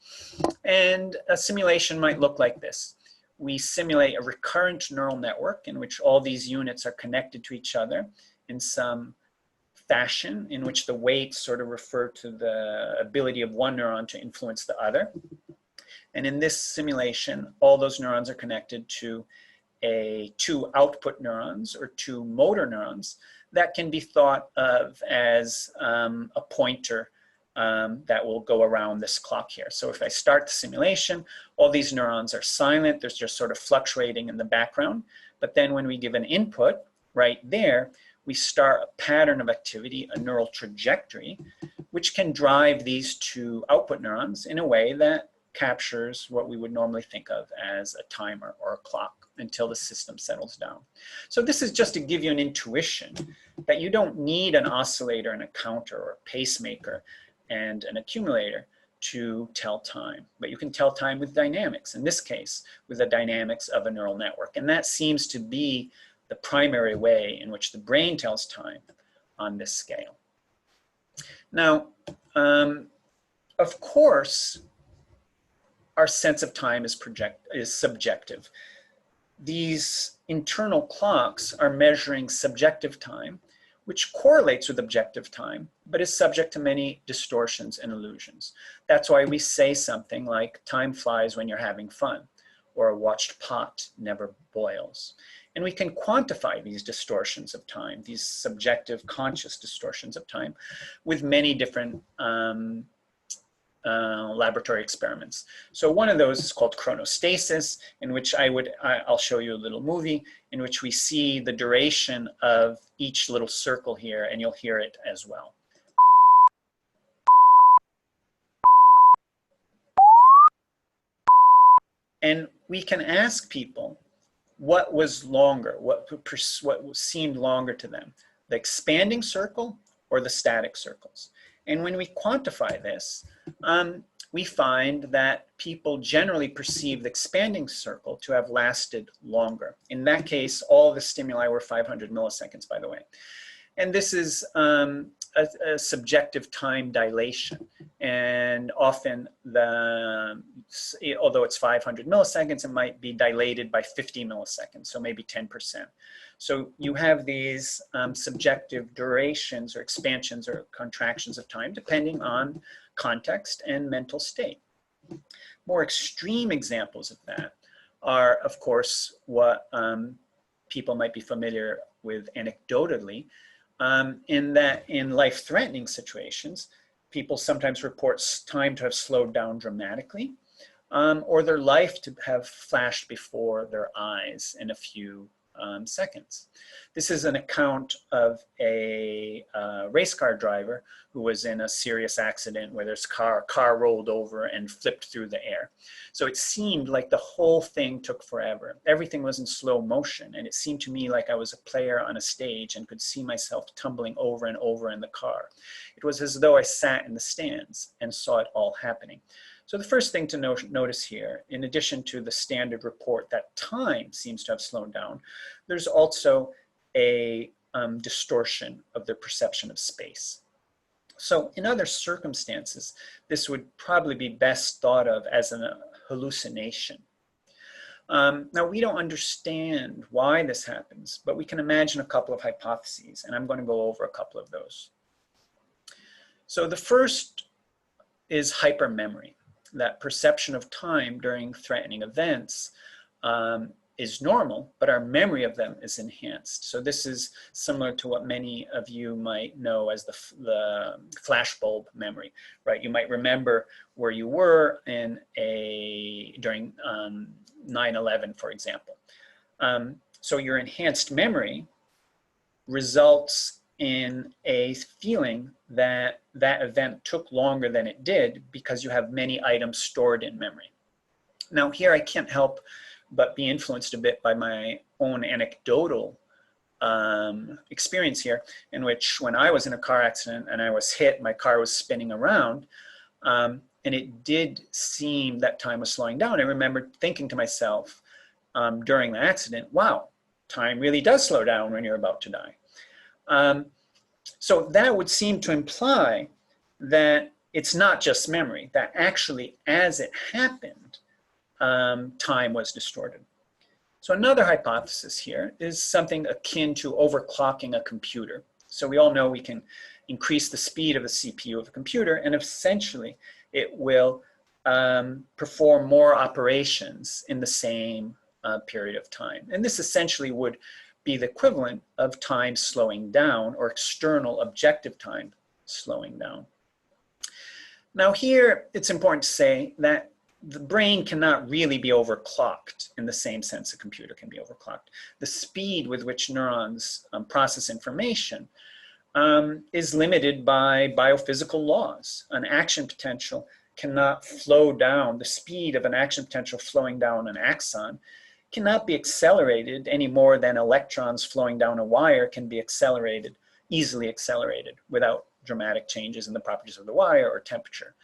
And a simulation might look like this. We simulate a recurrent neural network in which all these units are connected to each other in some fashion, in which the weights sort of refer to the ability of one neuron to influence the other. And in this simulation, all those neurons are connected to two output neurons, or two motor neurons, that can be thought of as a pointer that will go around this clock here. So if I start the simulation, all these neurons are silent. There's just sort of fluctuating in the background. But then when we give an input right there, we start a pattern of activity, a neural trajectory, which can drive these two output neurons in a way that captures what we would normally think of as a timer or a clock until the system settles down. So this is just to give you an intuition that you don't need an oscillator and a counter, or a pacemaker and an accumulator to tell time, but you can tell time with dynamics, in this case, with the dynamics of a neural network. And that seems to be the primary way in which the brain tells time on this scale. Now, of course, our sense of time is subjective. These internal clocks are measuring subjective time, which correlates with objective time, but is subject to many distortions and illusions. That's why we say something like, time flies when you're having fun, or a watched pot never boils. And we can quantify these distortions of time, these subjective conscious distortions of time, with many different laboratory experiments. So one of those is called chronostasis, in which I'll show you a little movie in which we see the duration of each little circle here, and you'll hear it as well. And we can ask people what was longer, what seemed longer to them, the expanding circle or the static circles. And when we quantify this, we find that people generally perceive the expanding circle to have lasted longer. In that case, all the stimuli were 500 milliseconds, by the way. And this is a subjective time dilation. And often, although it's 500 milliseconds, it might be dilated by 50 milliseconds, so maybe 10%. So you have these subjective durations or expansions or contractions of time, depending on context and mental state. More extreme examples of that are, of course, what people might be familiar with anecdotally, in that in life-threatening situations, people sometimes report time to have slowed down dramatically, or their life to have flashed before their eyes in a few seconds. This is an account of a race car driver who was in a serious accident where there's car rolled over and flipped through the air. So it seemed like the whole thing took forever. Everything was in slow motion, and it seemed to me like I was a player on a stage and could see myself tumbling over and over in the car. It was as though I sat in the stands and saw it all happening. So the first thing to notice here, in addition to the standard report that time seems to have slowed down, there's also a distortion of the perception of space. So in other circumstances, this would probably be best thought of as a hallucination. Now, we don't understand why this happens, but we can imagine a couple of hypotheses, and I'm going to go over a couple of those. So the first is hypermemory. That perception of time during threatening events is normal, but our memory of them is enhanced. So this is similar to what many of you might know as the flashbulb memory, right? You might remember where you were in during 9/11, for example. So your enhanced memory results in a feeling that that event took longer than it did because you have many items stored in memory. Now here I can't help but be influenced a bit by my own anecdotal experience here, in which when I was in a car accident and I was hit, my car was spinning around, and it did seem that time was slowing down. I remember thinking to myself during the accident, wow, time really does slow down when you're about to die. So that would seem to imply that it's not just memory, that actually as it happened, time was distorted. So another hypothesis here is something akin to overclocking a computer. So we all know we can increase the speed of the CPU of a computer, and essentially it will perform more operations in the same period of time. And this essentially would be the equivalent of time slowing down, or external objective time slowing down. Now here, it's important to say that the brain cannot really be overclocked in the same sense a computer can be overclocked. The speed with which neurons process information is limited by biophysical laws. An action potential cannot flow down. The speed of an action potential flowing down an axon cannot be accelerated any more than electrons flowing down a wire can be accelerated, easily accelerated, without dramatic changes in the properties of the wire or temperature.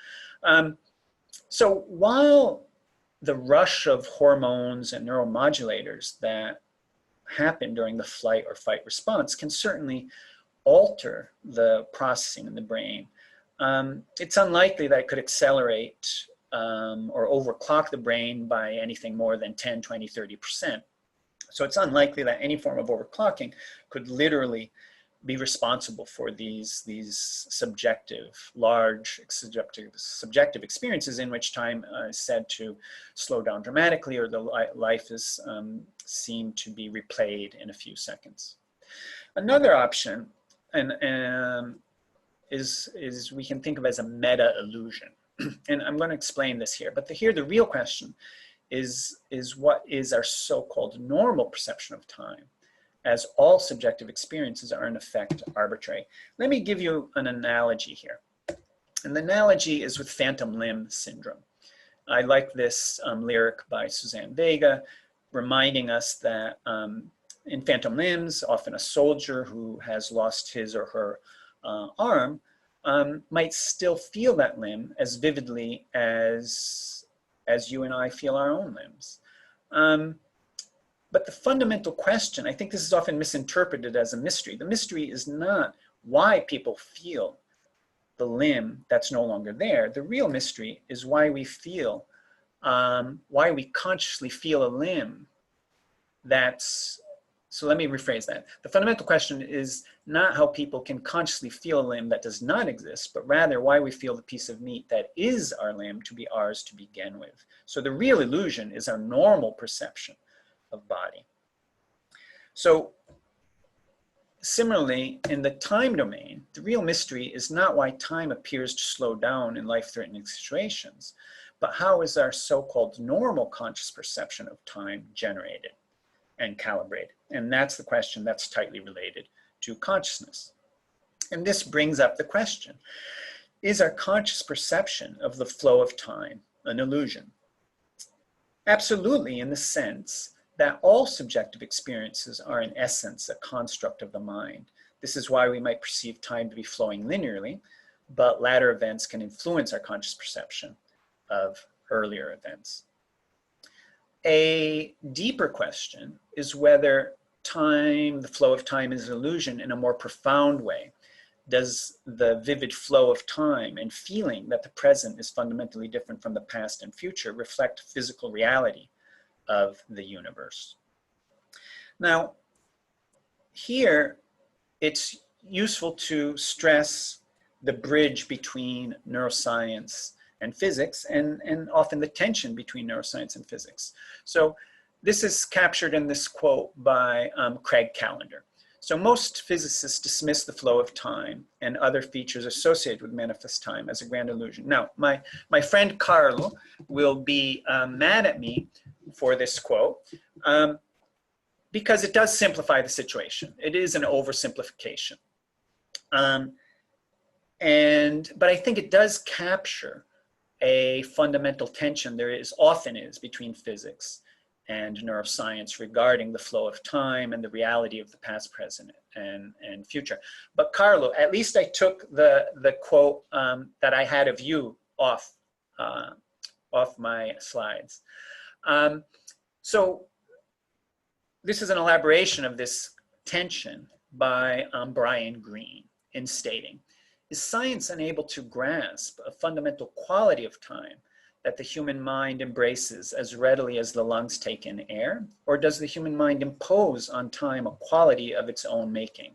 So while the rush of hormones and neuromodulators that happen during the flight or fight response can certainly alter the processing in the brain, it's unlikely that it could accelerate or overclock the brain by anything more than 10, 20, 30%. So it's unlikely that any form of overclocking could literally be responsible for these large subjective experiences in which time is said to slow down dramatically, or the life is seen to be replayed in a few seconds. Another option is we can think of as a meta illusion. And I'm going to explain this here, but here the real question is what is our so-called normal perception of time, as all subjective experiences are in effect arbitrary. Let me give you an analogy here. And the analogy is with phantom limb syndrome. I like this lyric by Suzanne Vega, reminding us that in phantom limbs, often a soldier who has lost his or her arm might still feel that limb as vividly as you and I feel our own limbs. But the fundamental question, I think this is often misinterpreted as a mystery. The mystery is not why people feel the limb that's no longer there. The real mystery is why we feel, why we consciously feel a limb that's, so let me rephrase that. The fundamental question is not how people can consciously feel a limb that does not exist, but rather why we feel the piece of meat that is our limb to be ours to begin with. So the real illusion is our normal perception of body. So similarly, in the time domain, the real mystery is not why time appears to slow down in life-threatening situations, but how is our so-called normal conscious perception of time generated and calibrated? And that's the question that's tightly related to consciousness. And this brings up the question, is our conscious perception of the flow of time an illusion? Absolutely, in the sense that all subjective experiences are in essence a construct of the mind. This is why we might perceive time to be flowing linearly, but latter events can influence our conscious perception of earlier events. A deeper question is whether time, the flow of time, is an illusion in a more profound way. Does the vivid flow of time and feeling that the present is fundamentally different from the past and future reflect physical reality of the universe? Now, here it's useful to stress the bridge between neuroscience and physics, and often the tension between neuroscience and physics. So this is captured in this quote by Craig Callender. So most physicists dismiss the flow of time and other features associated with manifest time as a grand illusion. Now, my friend Carlo will be mad at me for this quote because it does simplify the situation. It is an oversimplification. But I think it does capture a fundamental tension there often is between physics and neuroscience regarding the flow of time and the reality of the past, present, and future. But Carlo, at least I took the quote that I had of you off my slides. So this is an elaboration of this tension by Brian Greene in stating, is science unable to grasp a fundamental quality of time that the human mind embraces as readily as the lungs take in air? Or does the human mind impose on time a quality of its own making,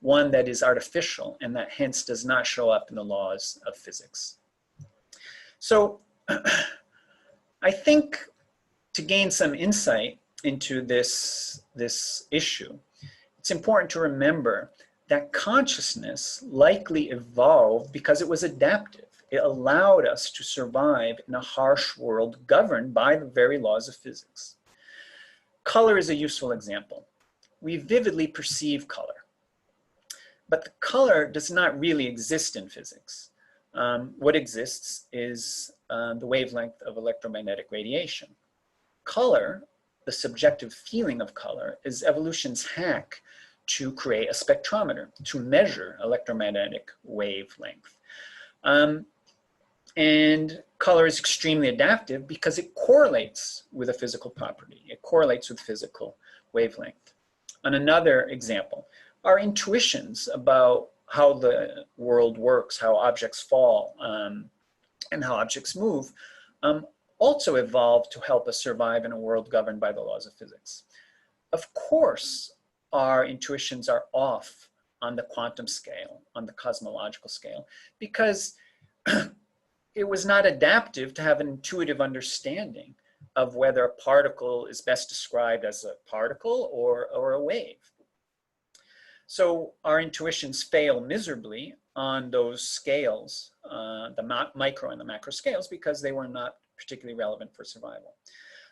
one that is artificial and that hence does not show up in the laws of physics? So I think to gain some insight into this issue, it's important to remember that consciousness likely evolved because it was adaptive. It allowed us to survive in a harsh world governed by the very laws of physics. Color is a useful example. We vividly perceive color, but the color does not really exist in physics. What exists is the wavelength of electromagnetic radiation. Color, the subjective feeling of color, is evolution's hack to create a spectrometer, to measure electromagnetic wavelength. And color is extremely adaptive because it correlates with a physical property. It correlates with physical wavelength. On another example, our intuitions about how the world works, how objects fall, and how objects move, also evolved to help us survive in a world governed by the laws of physics. Of course, our intuitions are off on the quantum scale, on the cosmological scale, because it was not adaptive to have an intuitive understanding of whether a particle is best described as a particle or a wave. So our intuitions fail miserably on those scales, the micro and the macro scales, because they were not particularly relevant for survival.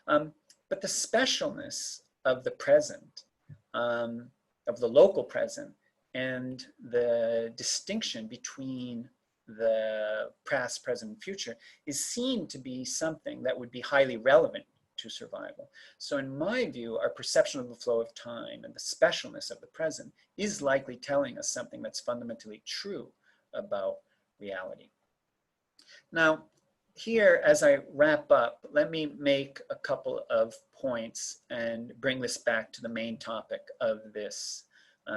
But the specialness of the present, of the local present, and the distinction between the past, present, and future is seen to be something that would be highly relevant to survival. So in my view, our perception of the flow of time and the specialness of the present is likely telling us something that's fundamentally true about reality. Now, here, as I wrap up, let me make a couple of points and bring this back to the main topic of this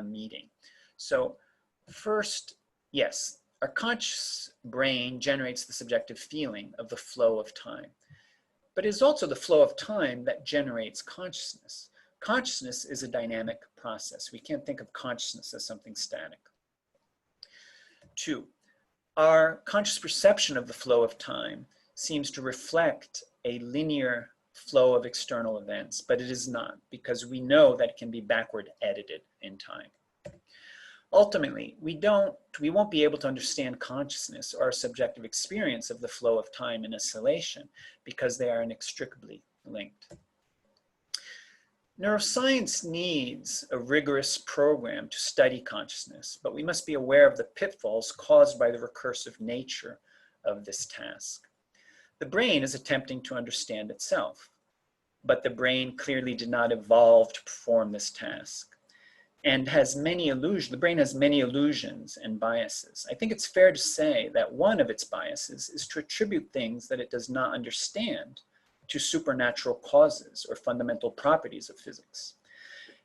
meeting. So first, yes, our conscious brain generates the subjective feeling of the flow of time, but it is also the flow of time that generates consciousness. Consciousness is a dynamic process. We can't think of consciousness as something static. 2, our conscious perception of the flow of time seems to reflect a linear flow of external events, but it is not, because we know that it can be backward edited in time. Ultimately, we won't be able to understand consciousness or our subjective experience of the flow of time in isolation, because they are inextricably linked. Neuroscience needs a rigorous program to study consciousness, but we must be aware of the pitfalls caused by the recursive nature of this task. The brain is attempting to understand itself, but the brain clearly did not evolve to perform this task, and has many illusions. The brain has many illusions and biases. I think it's fair to say that one of its biases is to attribute things that it does not understand to supernatural causes or fundamental properties of physics,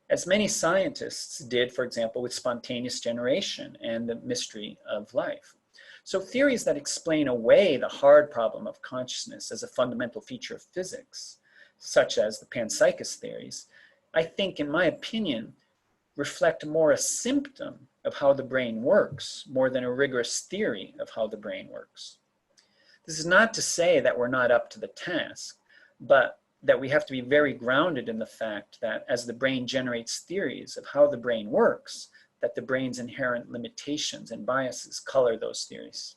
as many scientists did, for example, with spontaneous generation and the mystery of life. So theories that explain away the hard problem of consciousness as a fundamental feature of physics, such as the panpsychist theories, I think, in my opinion, reflect more a symptom of how the brain works more than a rigorous theory of how the brain works. This is not to say that we're not up to the task, but that we have to be very grounded in the fact that as the brain generates theories of how the brain works, that the brain's inherent limitations and biases color those theories.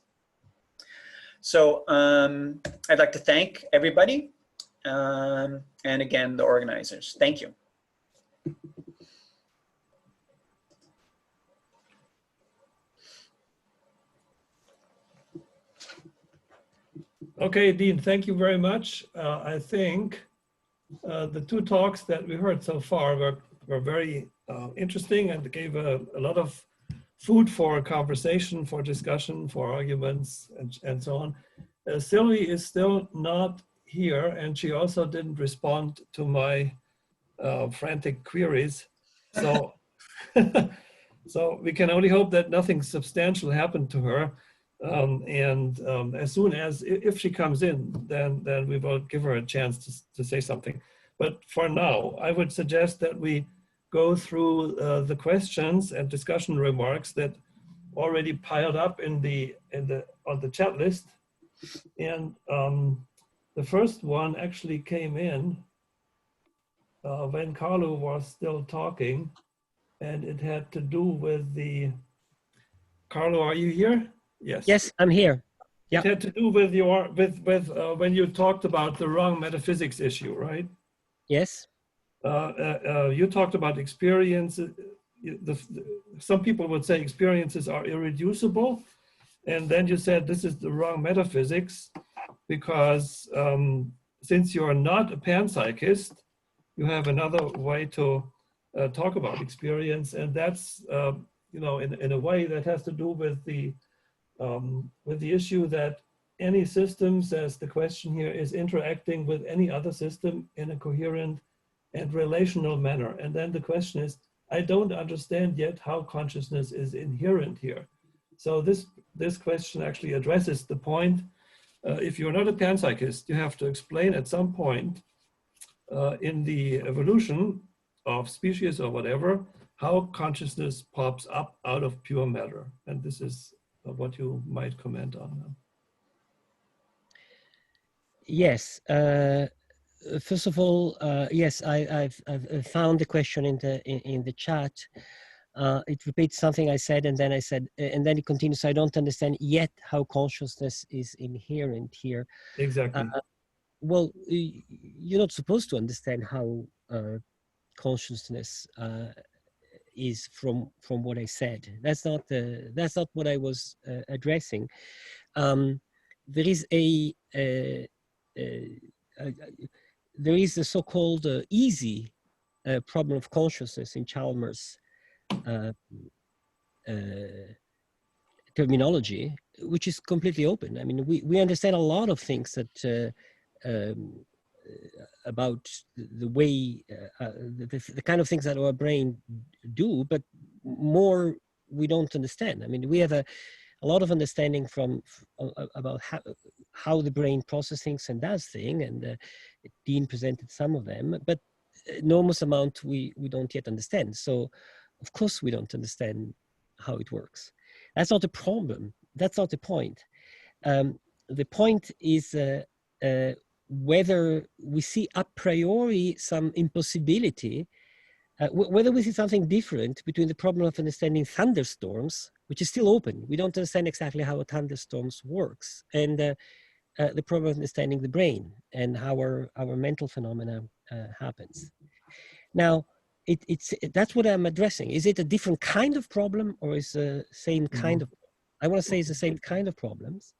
So I'd like to thank everybody, and again, the organizers. Thank you. Okay, Dean, thank you very much. I think the 2 talks that we heard so far were very interesting and gave a lot of food for conversation, for discussion, for arguments, and so on. Sylvie is still not here, and she also didn't respond to my frantic queries. So, so we can only hope that nothing substantial happened to her. As soon as, if she comes in, then we will give her a chance to say something. But for now, I would suggest that we go through the questions and discussion remarks that already piled up on the chat list. And the first one actually came in when Carlo was still talking, and it had to do with the, Carlo, are you here? Yes. Yes, I'm here. Yeah. It had to do with your when you talked about the wrong metaphysics issue, right? Yes. You talked about experience. Some people would say experiences are irreducible, and then you said this is the wrong metaphysics because since you are not a panpsychist, you have another way to talk about experience, and that's you know, in a way that has to do with the issue that any system, says the question here, is interacting with any other system in a coherent and relational manner. And then the question is, I don't understand yet how consciousness is inherent here. So this question actually addresses the point. If you're not a panpsychist, you have to explain at some point in the evolution of species or whatever, how consciousness pops up out of pure matter. And this is what you might comment on now. Yes. First of all, yes, I've found the question in the chat. It repeats something I said, and then I said, and then it continues. I don't understand yet how consciousness is inherent here. Exactly. Well, you're not supposed to understand how consciousness is from what I said. That's not what I was addressing. There is there is a so-called easy problem of consciousness in Chalmers terminology, which is completely open. I mean, we understand a lot of things that about the way, the kind of things that our brain do, but more we don't understand. I mean, we have a lot of understanding about how the brain processes things and does things, and Dean presented some of them, but enormous amount we don't yet understand. So, of course, we don't understand how it works. That's not the problem. That's not the point. The point is whether we see a priori some impossibility, whether we see something different between the problem of understanding thunderstorms, which is still open. We don't understand exactly how a thunderstorm works, and the problem of understanding the brain and how our mental phenomena happens. Now, that's what I'm addressing. Is it a different kind of problem, or is the same kind of? I want to say it's the same kind of problems.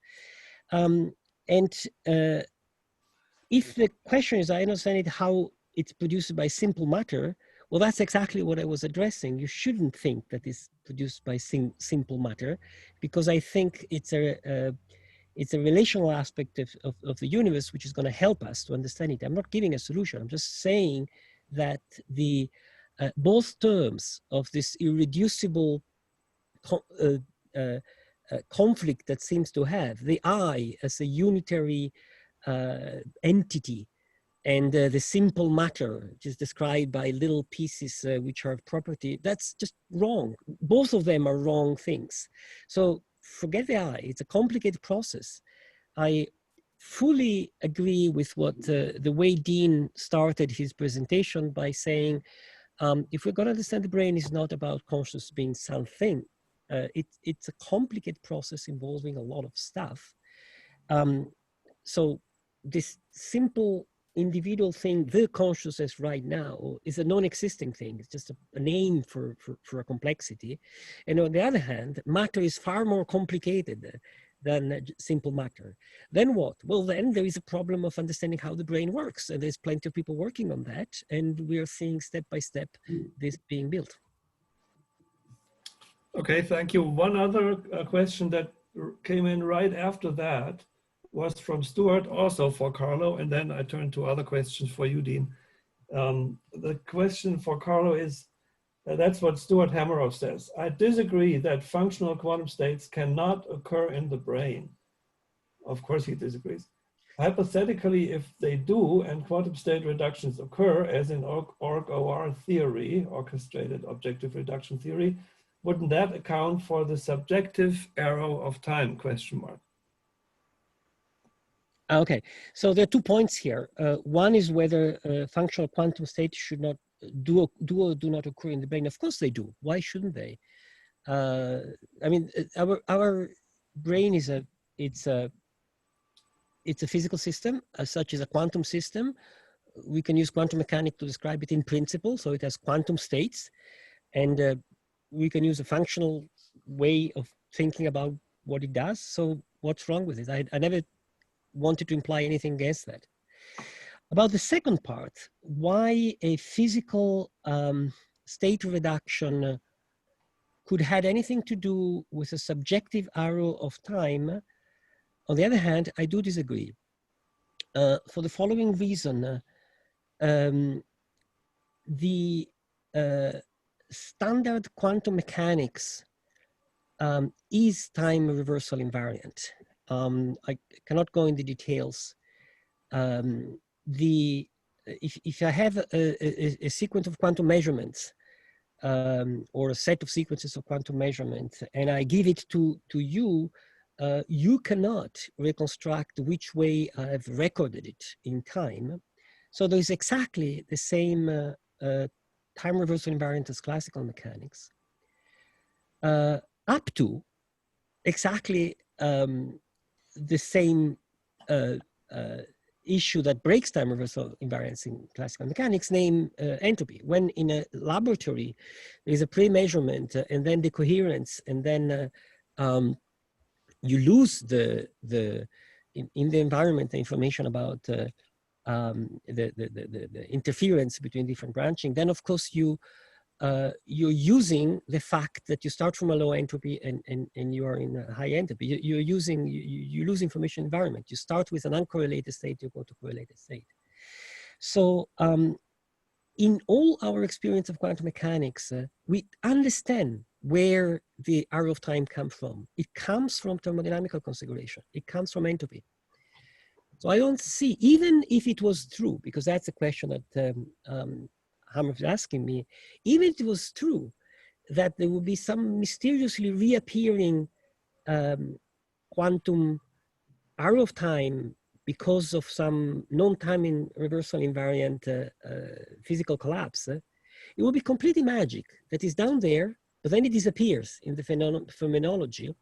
If the question is, I understand it how it's produced by simple matter, well, that's exactly what I was addressing. You shouldn't think that it's produced by simple matter, because I think it's a relational aspect of the universe which is going to help us to understand it. I'm not giving a solution. I'm just saying that the both terms of this irreducible conflict that seems to have the I as a unitary entity, and the simple matter, which is described by little pieces which are property, that's just wrong. Both of them are wrong things. So forget the I, it's a complicated process. I fully agree with what the way Dean started his presentation by saying, if we're going to understand the brain, is not about consciousness being something. It's a complicated process involving a lot of stuff. So this simple individual thing, the consciousness right now, is a non-existing thing. It's just a name for a complexity. And on the other hand, matter is far more complicated than simple matter. Then what? Well, then there is a problem of understanding how the brain works. And there's plenty of people working on that. And we are seeing step by step this being built. Okay, thank you. One other question that came in right after that was from Stuart, also for Carlo, and then I turn to other questions for you, Dean. The question for Carlo is, that's what Stuart Hammeroff says. I disagree that functional quantum states cannot occur in the brain. Of course he disagrees. Hypothetically, if they do, and quantum state reductions occur, as in OR theory, orchestrated objective reduction theory, wouldn't that account for the subjective arrow of time, question mark? Okay, so there are 2 points here. One is whether functional quantum states should not do or do not occur in the brain. Of course they do. Why shouldn't they? I mean, our brain is it's a physical system, as such as a quantum system. We can use quantum mechanics to describe it in principle. So it has quantum states, and we can use a functional way of thinking about what it does. So what's wrong with it? I never wanted to imply anything against that. About the second part, why a physical state reduction could have anything to do with a subjective arrow of time. On the other hand, I do disagree. For the following reason, the standard quantum mechanics is time reversal invariant. I cannot go into details. If I have a sequence of quantum measurements or a set of sequences of quantum measurements, and I give it to you, you cannot reconstruct which way I've recorded it in time. So there's exactly the same time reversal invariant as classical mechanics, up to exactly the same issue that breaks time reversal invariance in classical mechanics, named entropy. When in a laboratory, there's a pre-measurement and then the coherence, and then you lose in the environment the information about the interference between different branching, then of course you you're using the fact that you start from a low entropy and you are in a high entropy. You lose information environment. You start with an uncorrelated state, you go to correlated state. So in all our experience of quantum mechanics, we understand where the arrow of time comes from. It comes from thermodynamical configuration. It comes from entropy. So I don't see, even if it was true, because that's a question that Hammer was asking me, even if it was true that there would be some mysteriously reappearing quantum arrow of time because of some non-timing reversal invariant physical collapse, it will be completely magic that is down there, but then it disappears in the phenomenology,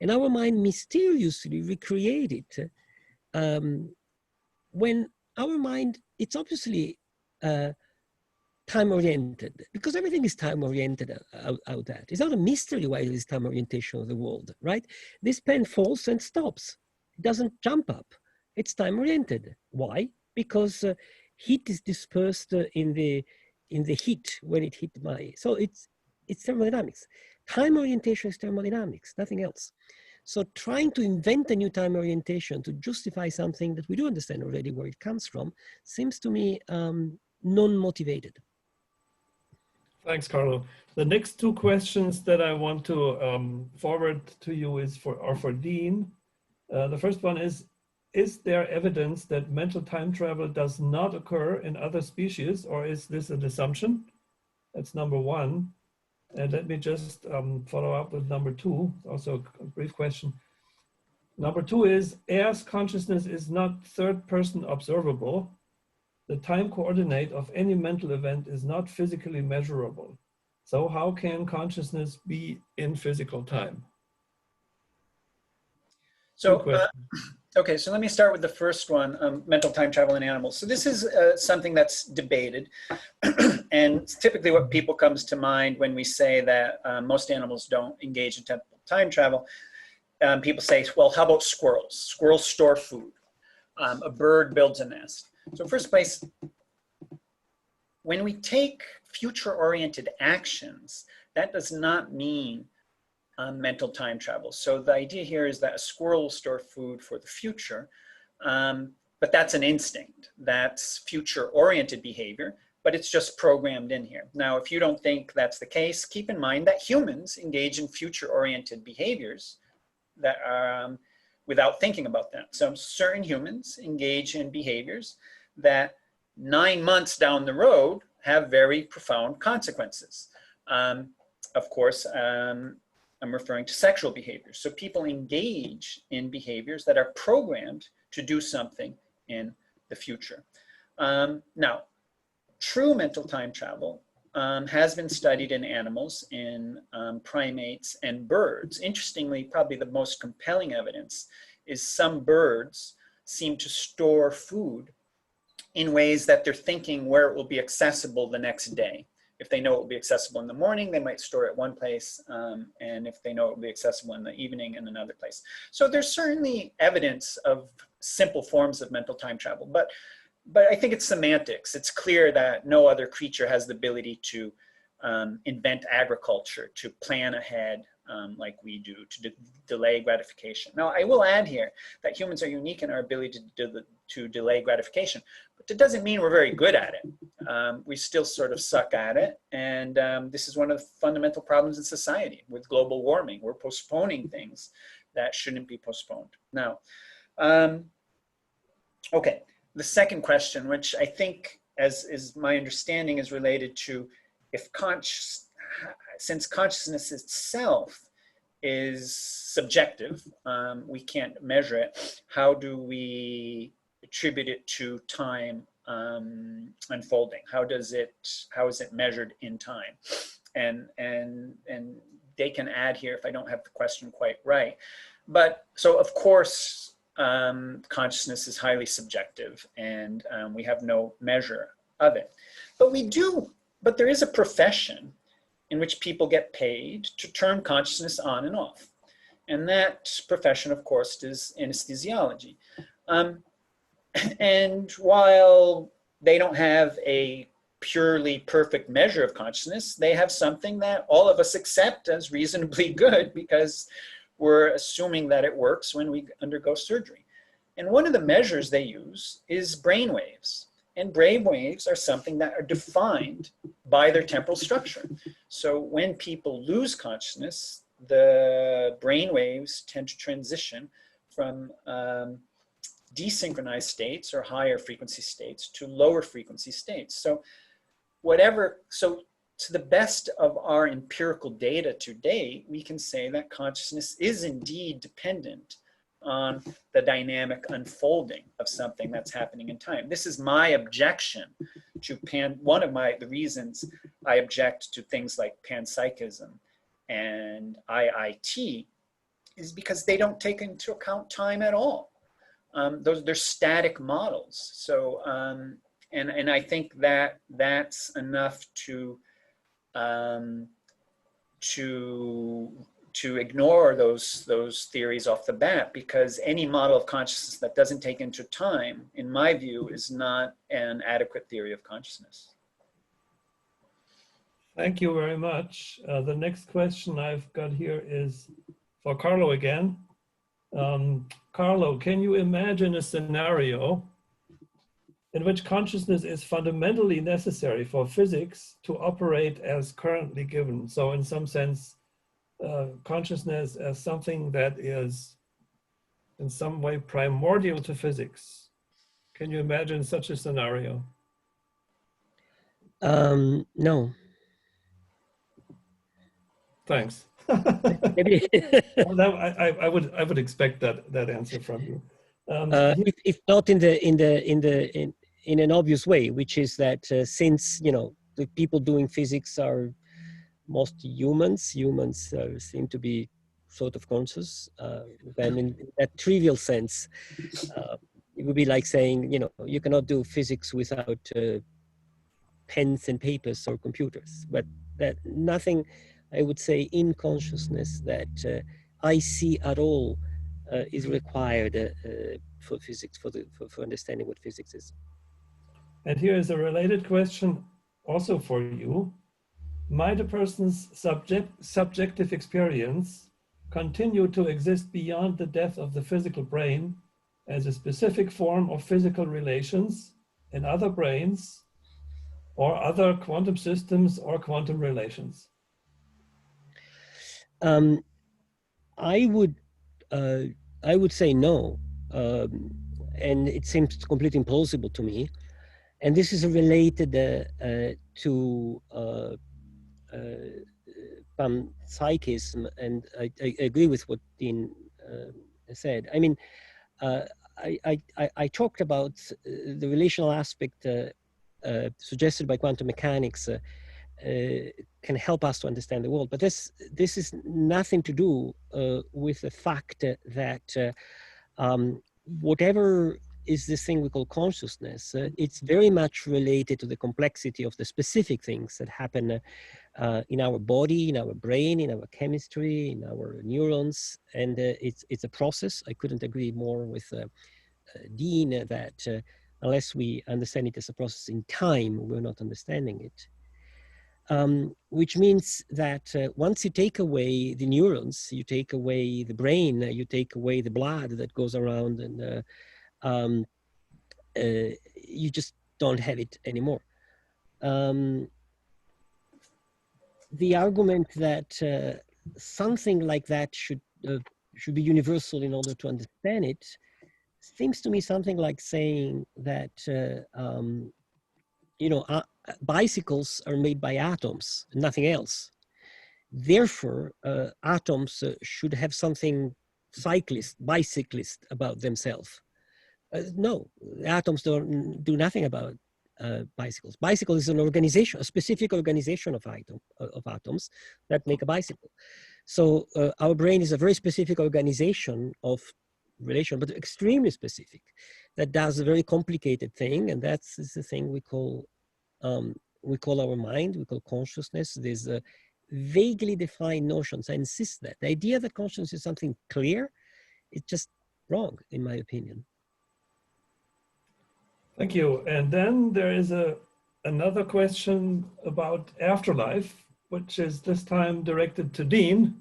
and our mind mysteriously recreate it when our mind, it's obviously time-oriented, because everything is time-oriented out there. It's not a mystery why there is time orientation of the world, right? This pen falls and stops. It doesn't jump up. It's time-oriented. Why? Because heat is dispersed in the heat when it hit my, so it's thermodynamics. Time orientation is thermodynamics, nothing else. So trying to invent a new time orientation to justify something that we do understand already where it comes from seems to me non-motivated. Thanks, Carlo. The next two questions that I want to forward to you are for Dean. The first one is there evidence that mental time travel does not occur in other species, or is this an assumption? That's number one. And let me just follow up with number two, also a brief question. Number two is, as consciousness is not third-person observable, the time coordinate of any mental event is not physically measurable. So how can consciousness be in physical time? So, okay, so let me start with the first one, mental time travel in animals. So this is something that's debated. And typically what people comes to mind when we say that most animals don't engage in time travel, people say, well, how about squirrels? Squirrels store food. A bird builds a nest. So first place, when we take future-oriented actions, that does not mean mental time travel. So the idea here is that a squirrel will store food for the future, but that's an instinct. That's future-oriented behavior, but it's just programmed in here. Now, if you don't think that's the case, keep in mind that humans engage in future-oriented behaviors that are without thinking about them. So certain humans engage in behaviors that 9 months down the road have very profound consequences. Of course, I'm referring to sexual behaviors. So people engage in behaviors that are programmed to do something in the future. Now, true mental time travel has been studied in animals, in primates and birds. Interestingly, probably the most compelling evidence is some birds seem to store food in ways that they're thinking where it will be accessible the next day. If they know it will be accessible in the morning, they might store it one place, and if they know it will be accessible in the evening, in another place. So there's certainly evidence of simple forms of mental time travel, but I think it's semantics. It's clear that no other creature has the ability to invent agriculture, to plan ahead like we do, to delay gratification. Now, I will add here that humans are unique in our ability to delay gratification, but that doesn't mean we're very good at it. We still sort of suck at it, and this is one of the fundamental problems in society with global warming. We're postponing things that shouldn't be postponed. Now, okay, the second question, which I think, as is my understanding, is related to if since consciousness itself is subjective, we can't measure it, how do we attribute it to time unfolding? How is it measured in time? And they can add here if I don't have the question quite right. But so of course, consciousness is highly subjective, and we have no measure of it. But there is a profession in which people get paid to turn consciousness on and off. And that profession, of course, is anesthesiology. And while they don't have a purely perfect measure of consciousness. They have something that all of us accept as reasonably good because we're assuming that it works when we undergo surgery. And one of the measures they use is brain waves. And brain waves are something that are defined by their temporal structure. So when people lose consciousness, the brain waves tend to transition from desynchronized states or higher frequency states to lower frequency states. So to the best of our empirical data today, we can say that consciousness is indeed dependent on the dynamic unfolding of something that's happening in time. This is my objection to one of the reasons I object to things like panpsychism and IIT is because they don't take into account time at all. They're static models. So, and I think that that's enough to ignore those theories off the bat, because any model of consciousness that doesn't take into time, in my view, is not an adequate theory of consciousness. Thank you very much. The next question I've got here is for Carlo again. Carlo, can you imagine a scenario in which consciousness is fundamentally necessary for physics to operate as currently given? So in some sense, consciousness as something that is in some way primordial to physics. Can you imagine such a scenario? No. Thanks. Maybe. Well, I would expect that answer from you. If not in an obvious way, which is that since the people doing physics are most humans seem to be sort of conscious. Then in that trivial sense, it would be like saying you cannot do physics without pens and papers or computers. But that nothing, I would say, in consciousness that I see at all is required for physics, for understanding what physics is. And here is a related question also for you. Might a person's subjective experience continue to exist beyond the death of the physical brain as a specific form of physical relations in other brains or other quantum systems or quantum relations? I would say no, and it seems completely implausible to me. And this is related to panpsychism, and I agree with what Dean said. I mean, I talked about the relational aspect suggested by quantum mechanics can help us to understand the world, but this is nothing to do with the fact that whatever is this thing we call consciousness, it's very much related to the complexity of the specific things that happen in our body, in our brain, in our chemistry, in our neurons, and it's a process. I couldn't agree more with Dean that unless we understand it as a process in time, we're not understanding it. Which means that once you take away the neurons, you take away the brain, you take away the blood that goes around, and you just don't have it anymore. The argument that something like that should be universal in order to understand it seems to me something like saying that bicycles are made by atoms, nothing else. Therefore, atoms should have something bicyclist about themselves. No, atoms don't do nothing about bicycles. Bicycle is an organization, a specific organization of atoms that make a bicycle. So our brain is a very specific organization of relation, but extremely specific, that does a very complicated thing, and that's the thing we call our mind, we call consciousness. There's vaguely defined notions. I insist that the idea that consciousness is something clear, it's just wrong, in my opinion. Thank you. And then there is a another question about afterlife, which is this time directed to Dean.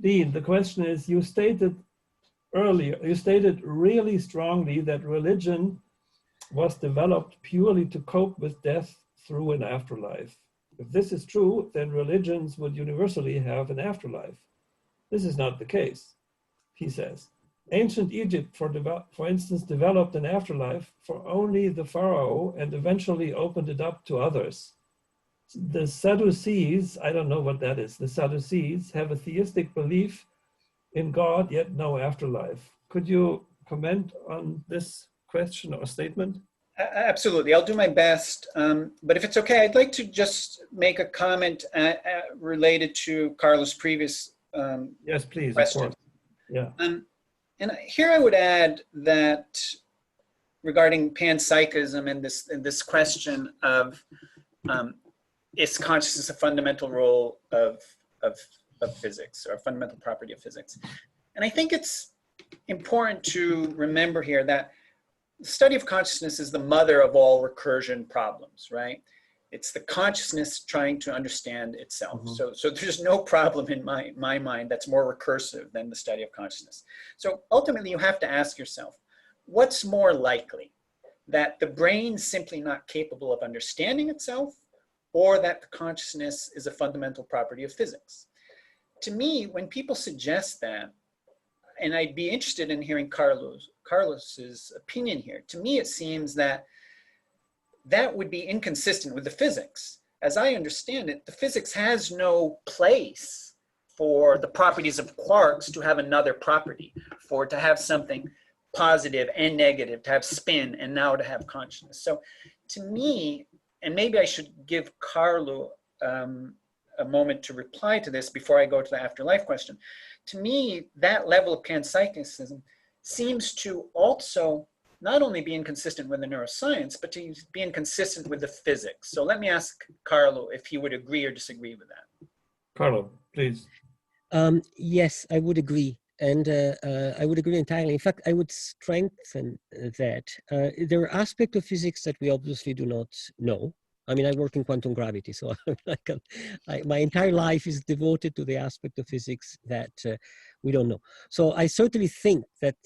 Dean, the question is, you stated really strongly that religion was developed purely to cope with death through an afterlife. If this is true, then religions would universally have an afterlife. This is not the case, he says. Ancient Egypt, for instance, developed an afterlife for only the pharaoh and eventually opened it up to others. The Sadducees, I don't know what that is, the Sadducees have a theistic belief in God, yet no afterlife. Could you comment on this question or statement? Absolutely, I'll do my best. But if it's okay, I'd like to just make a comment related to Carlo's previous yes, please, question. of course. Yeah. And here I would add that regarding panpsychism and this question of is consciousness a fundamental role of physics or a fundamental property of physics? And I think it's important to remember here that the study of consciousness is the mother of all recursion problems, right? It's the consciousness trying to understand itself. Mm-hmm. So there's no problem in my mind that's more recursive than the study of consciousness. So ultimately you have to ask yourself, what's more likely? That the brain's simply not capable of understanding itself, or that the consciousness is a fundamental property of physics? To me, when people suggest that, and I'd be interested in hearing Carlos's opinion here, to me it seems that that would be inconsistent with the physics. As I understand it, the physics has no place for the properties of quarks to have another property, for to have something positive and negative, to have spin, and now to have consciousness. So to me, and maybe I should give Carlo a moment to reply to this before I go to the afterlife question. To me, that level of panpsychism seems to also not only be inconsistent with the neuroscience, but to be inconsistent with the physics. So let me ask Carlo if he would agree or disagree with that. Carlo, please. Yes, I would agree. And I would agree entirely. In fact, I would strengthen that. There are aspects of physics that we obviously do not know. I mean, I work in quantum gravity, so my entire life is devoted to the aspect of physics that we don't know. So I certainly think that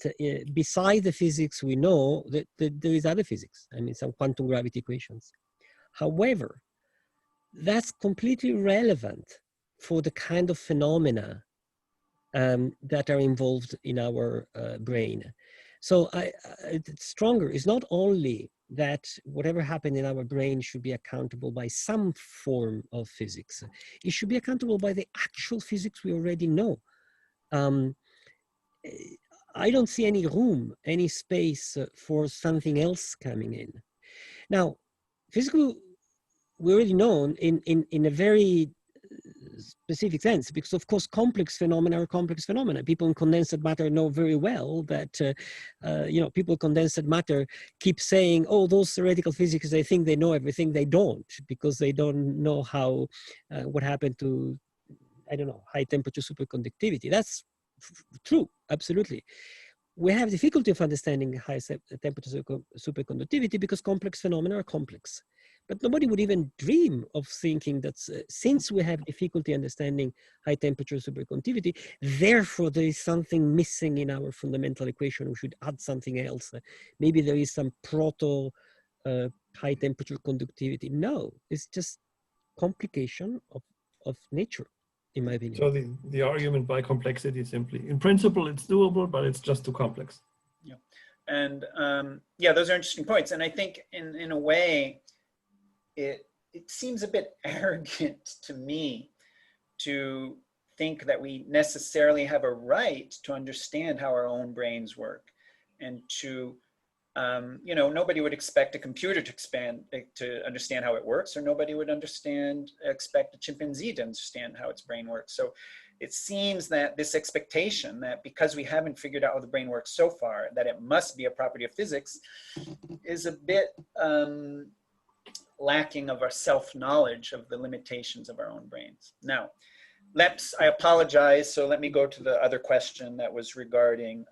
beside the physics we know, that there is other physics. I mean, some quantum gravity equations. However, that's completely irrelevant for the kind of phenomena that are involved in our brain. So it's stronger. It's not only that whatever happened in our brain should be accountable by some form of physics. It should be accountable by the actual physics we already know. I don't see any room, any space for something else coming in. Now, physics we already know in a very specific sense, because of course complex phenomena are complex phenomena. People in condensed matter know very well that people in condensed matter keep saying, oh, those theoretical physicists, they think they know everything. They don't, because they don't know how what happened to, I don't know, high temperature superconductivity. That's true, absolutely. We have difficulty of understanding high temperature superconductivity because complex phenomena are complex. But nobody would even dream of thinking that since we have difficulty understanding high temperature superconductivity, therefore there is something missing in our fundamental equation. We should add something else. Maybe there is some proto high temperature conductivity. No, it's just complication of nature, in my opinion. So the argument by complexity simply, in principle, it's doable, but it's just too complex. Yeah, and yeah, those are interesting points. And I think in a way, it seems a bit arrogant to me to think that we necessarily have a right to understand how our own brains work, and to nobody would expect a computer to understand how it works, or nobody would expect a chimpanzee to understand how its brain works. So it seems that this expectation that because we haven't figured out how the brain works so far, that it must be a property of physics, is a bit lacking of our self-knowledge of the limitations of our own brains. Now, I apologize, so let me go to the other question that was regarding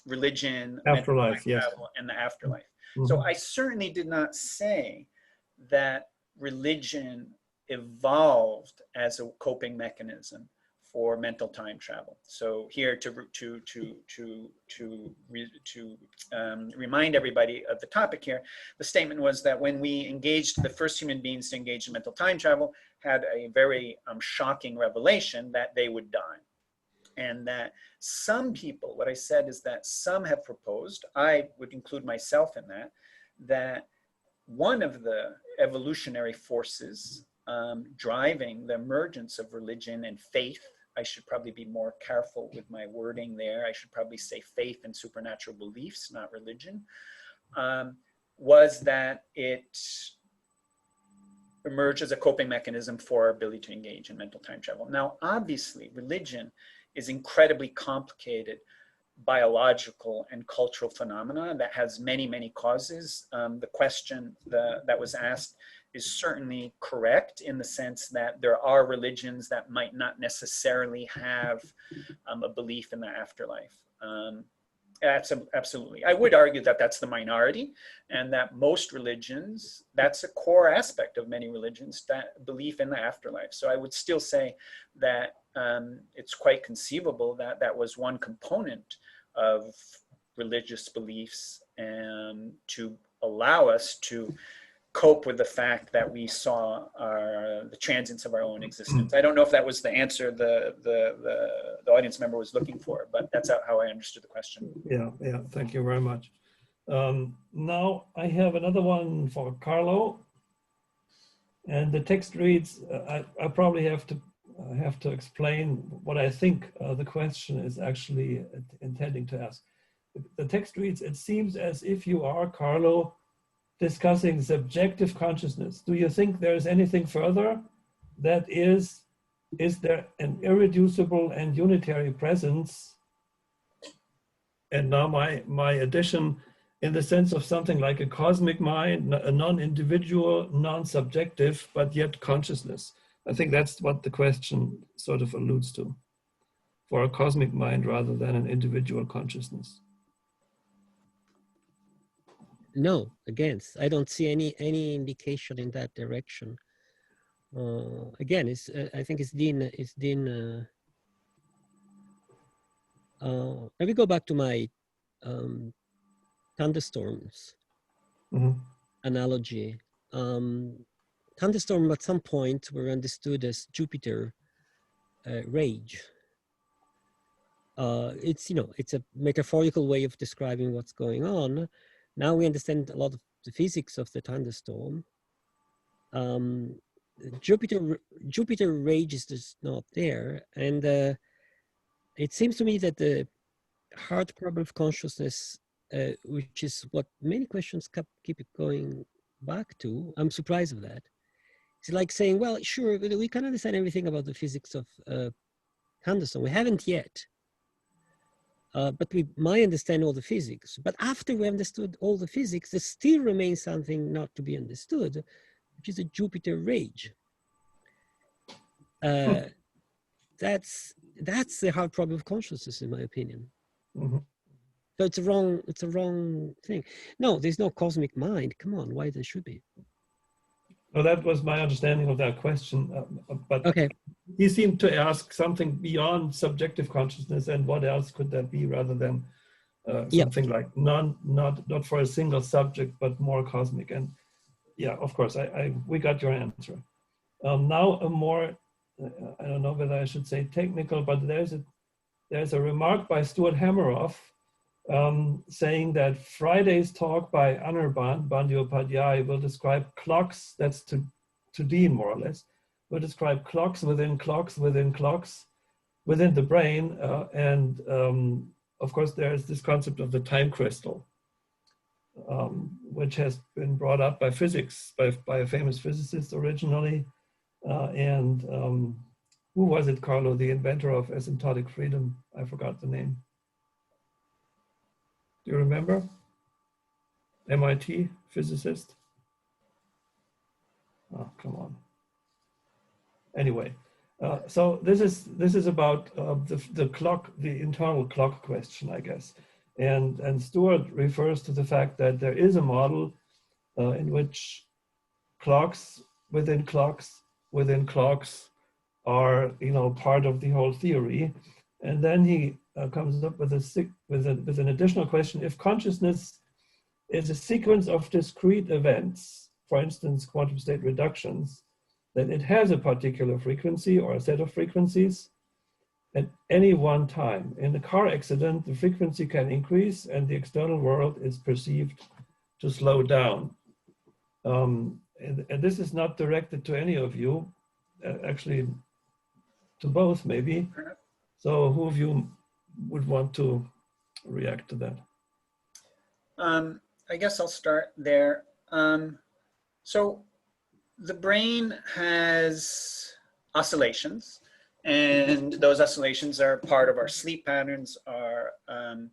religion, afterlife, yes, and the afterlife. Mm-hmm. So I certainly did not say that religion evolved as a coping mechanism for mental time travel. So here to remind everybody of the topic here, the statement was that when we engaged the first human beings to engage in mental time travel, had a very shocking revelation that they would die. And that some people, what I said is that some have proposed, I would include myself in that, that one of the evolutionary forces driving the emergence of religion and faith, I should probably be more careful with my wording there, I should probably say faith and supernatural beliefs, not religion, was that it emerged as a coping mechanism for our ability to engage in mental time travel. Now, obviously, religion is incredibly complicated biological and cultural phenomena that has many, many causes. The question that was asked is certainly correct in the sense that there are religions that might not necessarily have a belief in the afterlife. Absolutely. I would argue that that's the minority, and that most religions, that's a core aspect of many religions, that belief in the afterlife. So I would still say that it's quite conceivable that that was one component of religious beliefs and to allow us to cope with the fact that we saw the transience of our own existence. I don't know if that was the answer the audience member was looking for, but that's how I understood the question. Yeah, thank you very much. Now I have another one for Carlo, and the text reads, I probably have to explain what I think the question is actually intending to ask. The text reads, it seems as if you are, Carlo, discussing subjective consciousness. Do you think there is anything further? That is there an irreducible and unitary presence? And now my addition, in the sense of something like a cosmic mind, a non-individual, non-subjective, but yet consciousness. I think that's what the question sort of alludes to, for a cosmic mind rather than an individual consciousness. No, against. I don't see any indication in that direction. Again, it's I think it's Dean. Let me go back to my thunderstorms analogy. Thunderstorm at some point were understood as Jupiter rage. It's it's a metaphorical way of describing what's going on. Now we understand a lot of the physics of the thunderstorm. Jupiter rage is just not there, and it seems to me that the hard problem of consciousness, which is what many questions keep going back to, I'm surprised of that. It's like saying, well, sure, we can understand everything about the physics of thunderstorm. We haven't yet. But we might understand all the physics. But after we understood all the physics, there still remains something not to be understood, which is a Jupiter rage. That's the hard problem of consciousness, in my opinion. So it's a wrong thing. No, there's no cosmic mind. Come on, why there should be? Well, that was my understanding of that question. But okay. He seemed to ask something beyond subjective consciousness, and what else could that be rather than something like not for a single subject, but more cosmic. And yeah, of course, we got your answer. Now a more, I don't know whether I should say technical, but there's a remark by Stuart Hameroff saying that Friday's talk by Anirban Bandyopadhyay will describe clocks, that's to Dean more or less, will describe clocks within clocks within clocks within the brain. And of course, there's this concept of the time crystal, which has been brought up by physics, by a famous physicist originally. Who was it, Carlo, the inventor of asymptotic freedom? I forgot the name. Do you remember? MIT physicist? Oh, come on. Anyway, so this is about the clock, the internal clock question, I guess. And Stuart refers to the fact that there is a model in which clocks within clocks within clocks are, you know, part of the whole theory. And then he comes up with an additional question: if consciousness is a sequence of discrete events, for instance, quantum state reductions, then it has a particular frequency or a set of frequencies at any one time. In a car accident, the frequency can increase and the external world is perceived to slow down. And this is not directed to any of you, actually to both maybe. So who of you would want to react to that? I guess I'll start there. So the brain has oscillations, and those oscillations are part of our sleep patterns, in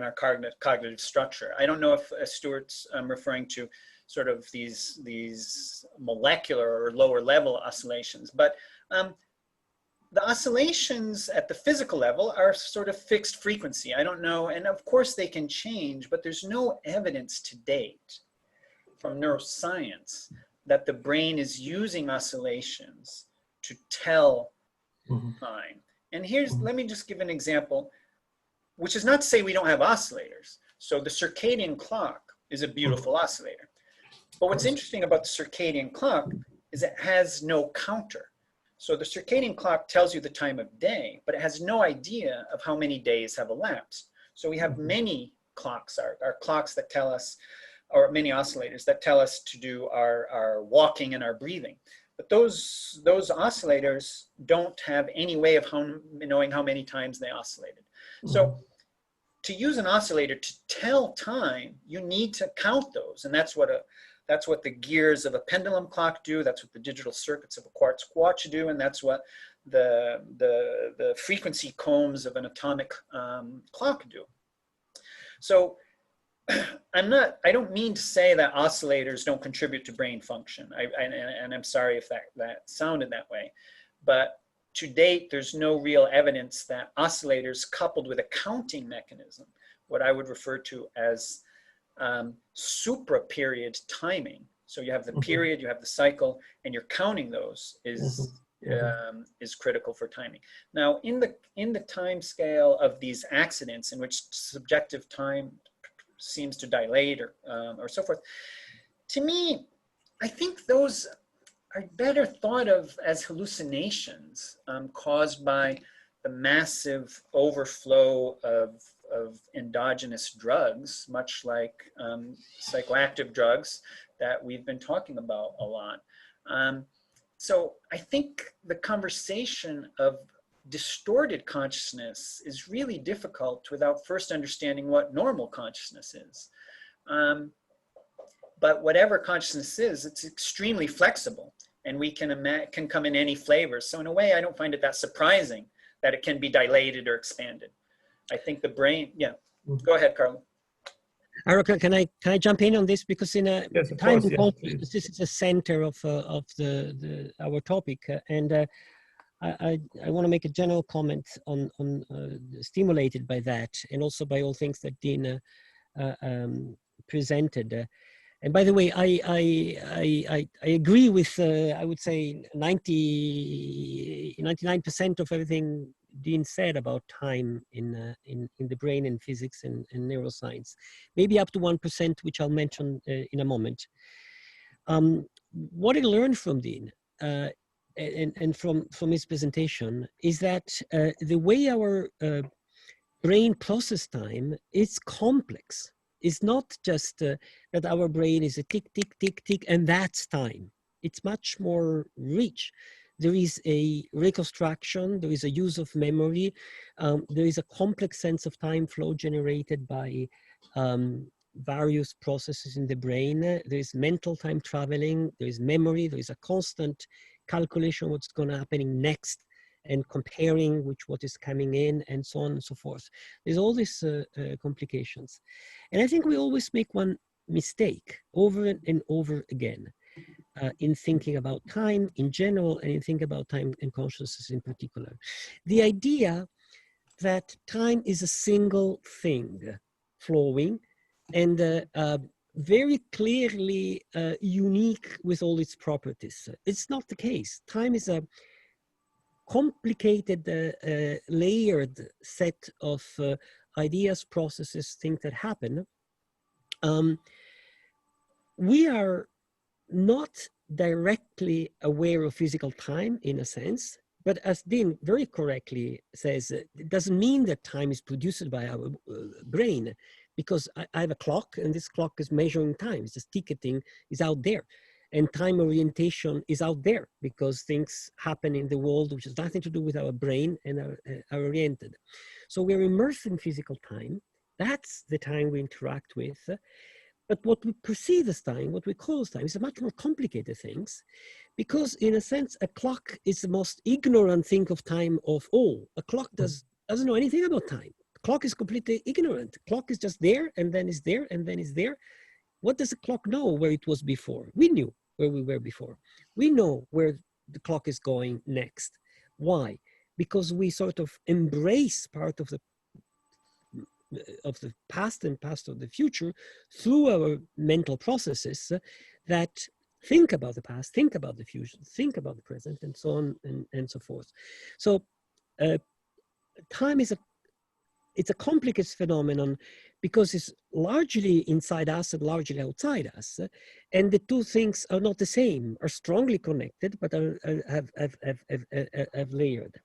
our cognitive structure. I don't know if Stuart's referring to sort of these molecular or lower level oscillations, but the oscillations at the physical level are sort of fixed frequency. I don't know, and of course they can change, but there's no evidence to date from neuroscience that the brain is using oscillations to tell time. And let me just give an example, which is not to say we don't have oscillators. So the circadian clock is a beautiful oscillator. But what's interesting about the circadian clock is it has no counter. So the circadian clock tells you the time of day, but it has no idea of how many days have elapsed. So we have many clocks, our clocks that tell us, or many oscillators that tell us to do our walking and our breathing. But those oscillators don't have any way of knowing how many times they oscillated. So to use an oscillator to tell time, you need to count those. And that's what the gears of a pendulum clock do. That's what the digital circuits of a quartz watch do. And that's what the frequency combs of an atomic clock do. So I don't mean to say that oscillators don't contribute to brain function. And I'm sorry if that sounded that way, but to date, there's no real evidence that oscillators coupled with a counting mechanism, what I would refer to as supra-period timing. So you have the period, you have the cycle, and you're counting those is critical for timing. Now, in the time scale of these accidents in which subjective time seems to dilate or so forth, to me, I think those are better thought of as hallucinations caused by the massive overflow of endogenous drugs, much like psychoactive drugs that we've been talking about a lot. So I think the conversation of distorted consciousness is really difficult without first understanding what normal consciousness is. But whatever consciousness is, it's extremely flexible, and we can come in any flavors. So in a way, I don't find it that surprising that it can be dilated or expanded. I think the brain, Go ahead, Carlo. Harald, can I jump in on this, because in a yes, time course, consciousness, this is the center of our topic, and I want to make a general comment on stimulated by that, and also by all things that Dean presented. And by the way, I agree with I would say 99% of everything Dean said about time in the brain and physics and neuroscience, maybe up to 1%, which I'll mention in a moment. What I learned from Dean and from his presentation is that the way our brain processes time is complex. It's not just that our brain is a tick, tick, tick, tick, and that's time. It's much more rich. There is a reconstruction, there is a use of memory, there is a complex sense of time flow generated by various processes in the brain. There is mental time traveling, there is memory, there is a constant calculation of what's going to happen next, and comparing what is coming in, and so on and so forth. There's all these complications. And I think we always make one mistake over and over again in thinking about time in general, and in thinking about time and consciousness in particular. The idea that time is a single thing flowing, and very clearly unique with all its properties. It's not the case. Time is a complicated, layered set of ideas, processes, things that happen. We are not directly aware of physical time in a sense, but as Dean very correctly says, it doesn't mean that time is produced by our brain, because I have a clock and this clock is measuring time. It's just ticketing is out there. And time orientation is out there because things happen in the world which has nothing to do with our brain and are oriented. So we're immersed in physical time. That's the time we interact with. But what we perceive as time, what we call as time, is a much more complicated things, because in a sense, a clock is the most ignorant thing of time of all. A clock doesn't know anything about time. The clock is completely ignorant. The clock is just there, and then is there, and then is there. What does a clock know where it was before? We knew where we were before. We know where the clock is going next. Why? Because we sort of embrace part of the past and past of the future through our mental processes that think about the past, think about the future, think about the present, and so on and so forth. So time is it's a complicated phenomenon because it's largely inside us and largely outside us, and the two things are not the same, are strongly connected, but have layered.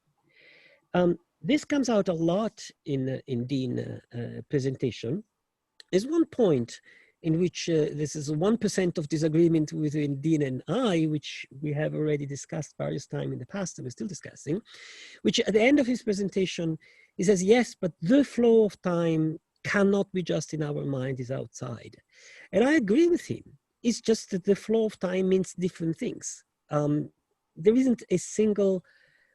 This comes out a lot in Dean's presentation. There's one point in which this is 1% of disagreement between Dean and I, which we have already discussed various times in the past and we're still discussing, which at the end of his presentation, he says, yes, but the flow of time cannot be just in our mind, it's outside. And I agree with him. It's just that the flow of time means different things. There isn't a single,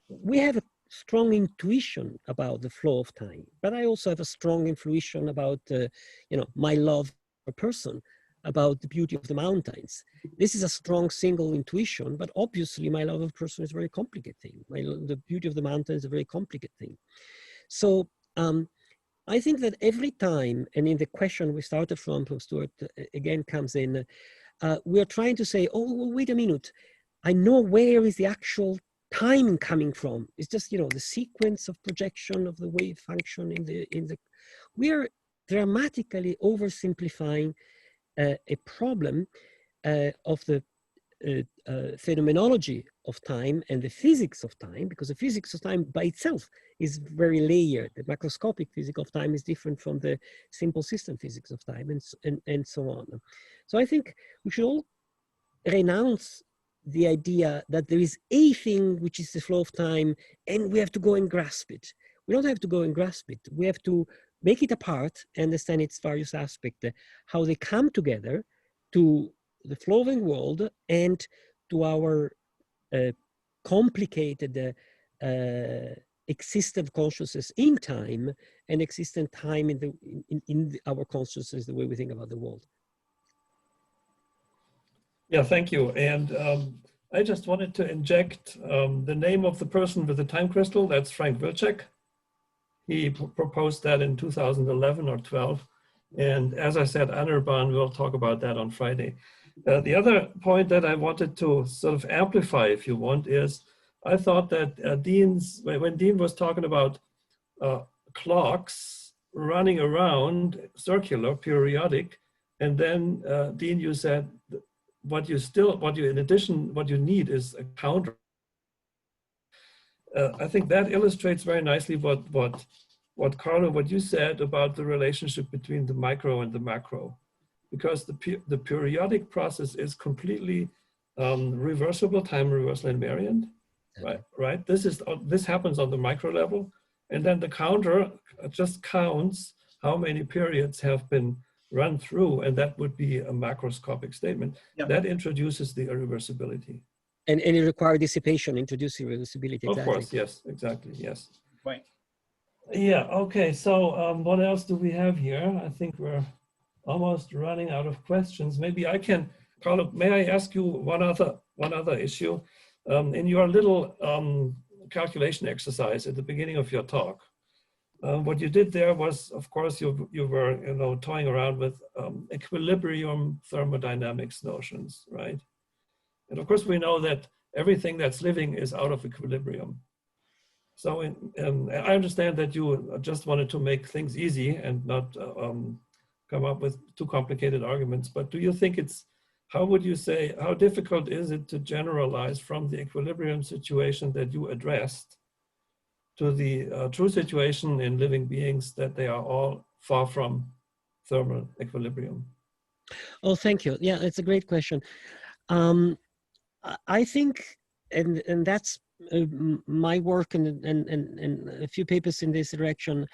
we have a strong intuition about the flow of time, but I also have a strong intuition about, my love for a person, about the beauty of the mountains. This is a strong single intuition, but obviously my love of a person is a very complicated thing. The beauty of the mountain is a very complicated thing. So I think that every time, and in the question we started from Stuart again comes in, we are trying to say, oh, well, wait a minute, I know where is the actual time coming from. It's just, the sequence of projection of the wave function we are dramatically oversimplifying a problem of the phenomenology of time and the physics of time, because the physics of time by itself is very layered. The macroscopic physics of time is different from the simple system physics of time, and so on. So I think we should all renounce the idea that there is a thing which is the flow of time and we have to go and grasp it. We don't have to go and grasp it. We have to make it apart, understand its various aspects, how they come together to the flowing world and to our complicated existent consciousness in time and existent time in our consciousness, the way we think about the world. Yeah, thank you. And I just wanted to inject the name of the person with the time crystal. That's Frank Wilczek. He proposed that in 2011 or 12. And as I said, Anirban will talk about that on Friday. The other point that I wanted to sort of amplify, if you want, is I thought that when Dean was talking about clocks running around, circular, periodic, and then Dean, you said, what you need is a counter. I think that illustrates very nicely what Carlo, what you said about the relationship between the micro and the macro, because the periodic process is completely reversible, time reversal invariant, right? This happens on the micro level, and then the counter just counts how many periods have been run through, and that would be a macroscopic statement. Yep. That introduces the irreversibility. And it requires dissipation, introduce irreversibility. Exactly. Of course, yes, exactly, yes. Right. Yeah, okay, so what else do we have here? I think we're almost running out of questions. Maybe I can, Carlo, may I ask you one other issue? In your little calculation exercise at the beginning of your talk, what you did there was, of course, you were toying around with equilibrium thermodynamics notions, right? And of course, we know that everything that's living is out of equilibrium. So I understand that you just wanted to make things easy and not come up with too complicated arguments. But do you think how would you say, how difficult is it to generalize from the equilibrium situation that you addressed to the true situation in living beings, that they are all far from thermal equilibrium? Oh, thank you. Yeah, it's a great question. I think, and that's my work and a few papers in this direction,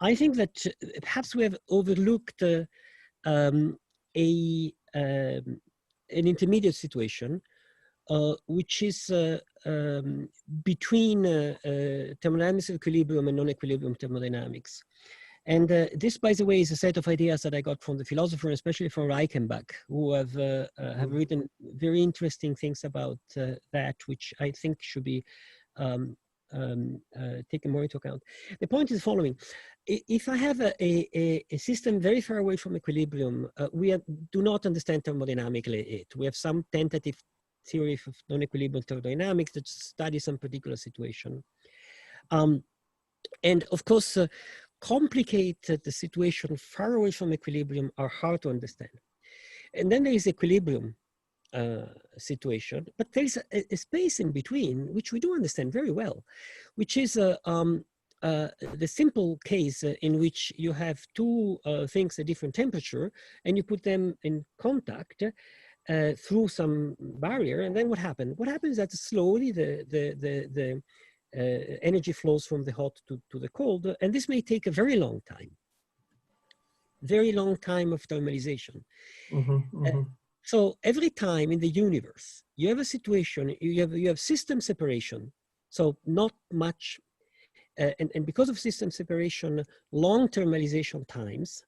I think that perhaps we have overlooked an intermediate situation, which is between thermodynamics of equilibrium and non-equilibrium thermodynamics. And this, by the way, is a set of ideas that I got from the philosopher, especially from Reichenbach, who have written very interesting things about that, which I think should be taken more into account. The point is the following. If I have a system very far away from equilibrium, we do not understand thermodynamically it. We have some tentative theory of non-equilibrium thermodynamics that studies some particular situation. And of course, complicated the situation far away from equilibrium are hard to understand. And then there is equilibrium situation, but there is a space in between, which we do understand very well, which is the simple case in which you have two things at different temperature, and you put them in contact through some barrier, and then what happens? What happens is that slowly the energy flows from the hot to the cold, and this may take a very long time of thermalization. So every time in the universe you have a situation, you have system separation, so not much, and because of system separation, long thermalization times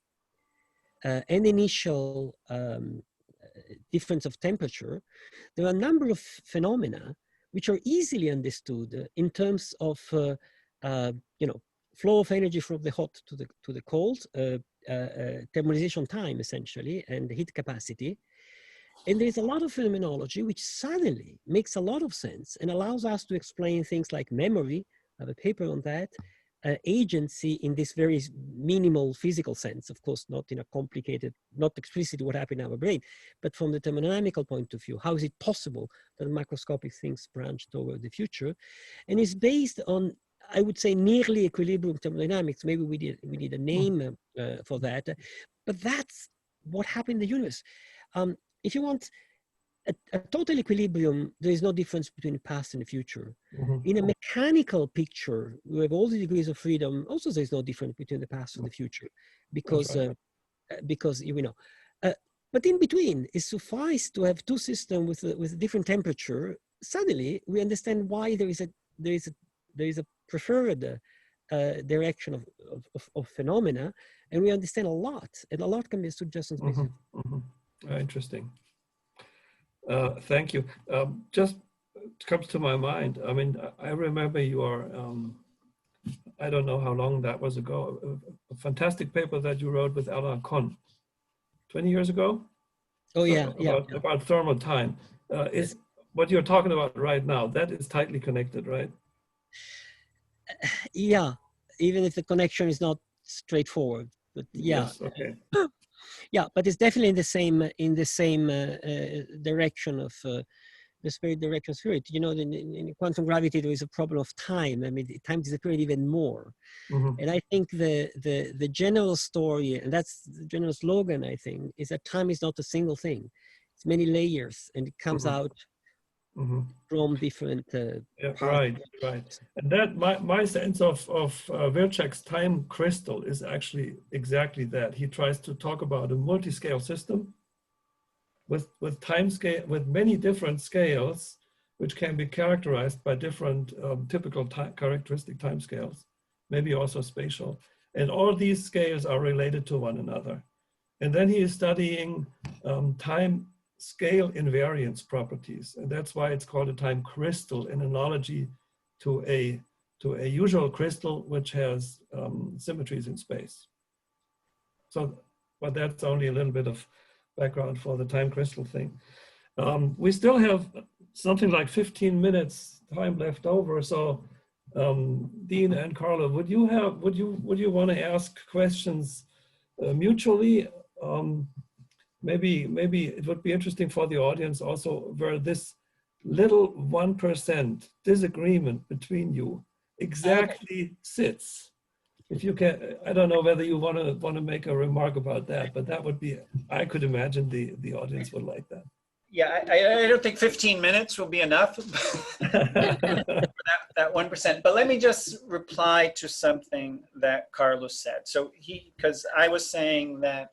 and initial difference of temperature, there are a number of phenomena which are easily understood in terms of flow of energy from the hot to the cold, thermalization time essentially, and heat capacity. And there's a lot of phenomenology which suddenly makes a lot of sense and allows us to explain things like memory. I have a paper on that. Agency in this very minimal physical sense, of course, not in a complicated, not explicitly what happened in our brain, but from the thermodynamical point of view, how is it possible that microscopic things branch toward the future? And it's based on, I would say, nearly equilibrium thermodynamics. Maybe we need a name for that, but that's what happened in the universe. If you want a total equilibrium, there is no difference between the past and the future. In a mechanical picture, we have all the degrees of freedom. Also, there is no difference between the past and the future, because but in between, it suffices to have two systems with a different temperature. Suddenly, we understand why there is a preferred direction of phenomena, and we understand a lot, and a lot can be suggestions. Interesting. Thank you. Just comes to my mind. I mean, I remember your, I don't know how long that was ago, a fantastic paper that you wrote with Alan Kohn 20 years ago. Oh yeah, about thermal time. Is what you're talking about right now, that is tightly connected, right? Yeah, even if the connection is not straightforward, but yeah. Yes, okay. Yeah, but it's definitely in the same direction of the spirit direction spirit. You know, in quantum gravity, there is a problem of time. I mean, time disappeared even more. And I think the general story, and that's the general slogan, I think, is that time is not a single thing. It's many layers, and it comes out from different right. And that my sense of Wilczek's time crystal is actually exactly that. He tries to talk about a multi-scale system with time scale, with many different scales, which can be characterized by different typical characteristic time scales, maybe also spatial. And all these scales are related to one another. And then he is studying time scale invariance properties, and that's why it's called a time crystal, in analogy to to a usual crystal which has symmetries in space. So, but that's only a little bit of background for the time crystal thing. We still have something like 15 minutes time left over. So, Dean and Carlo, would you want to ask questions mutually? Maybe it would be interesting for the audience also where this little 1% disagreement between you exactly sits. If you can, I don't know whether you want to make a remark about that, but that would be, I could imagine the audience would like that. Yeah, I don't think 15 minutes will be enough for that 1%. But let me just reply to something that Carlos said. So because I was saying that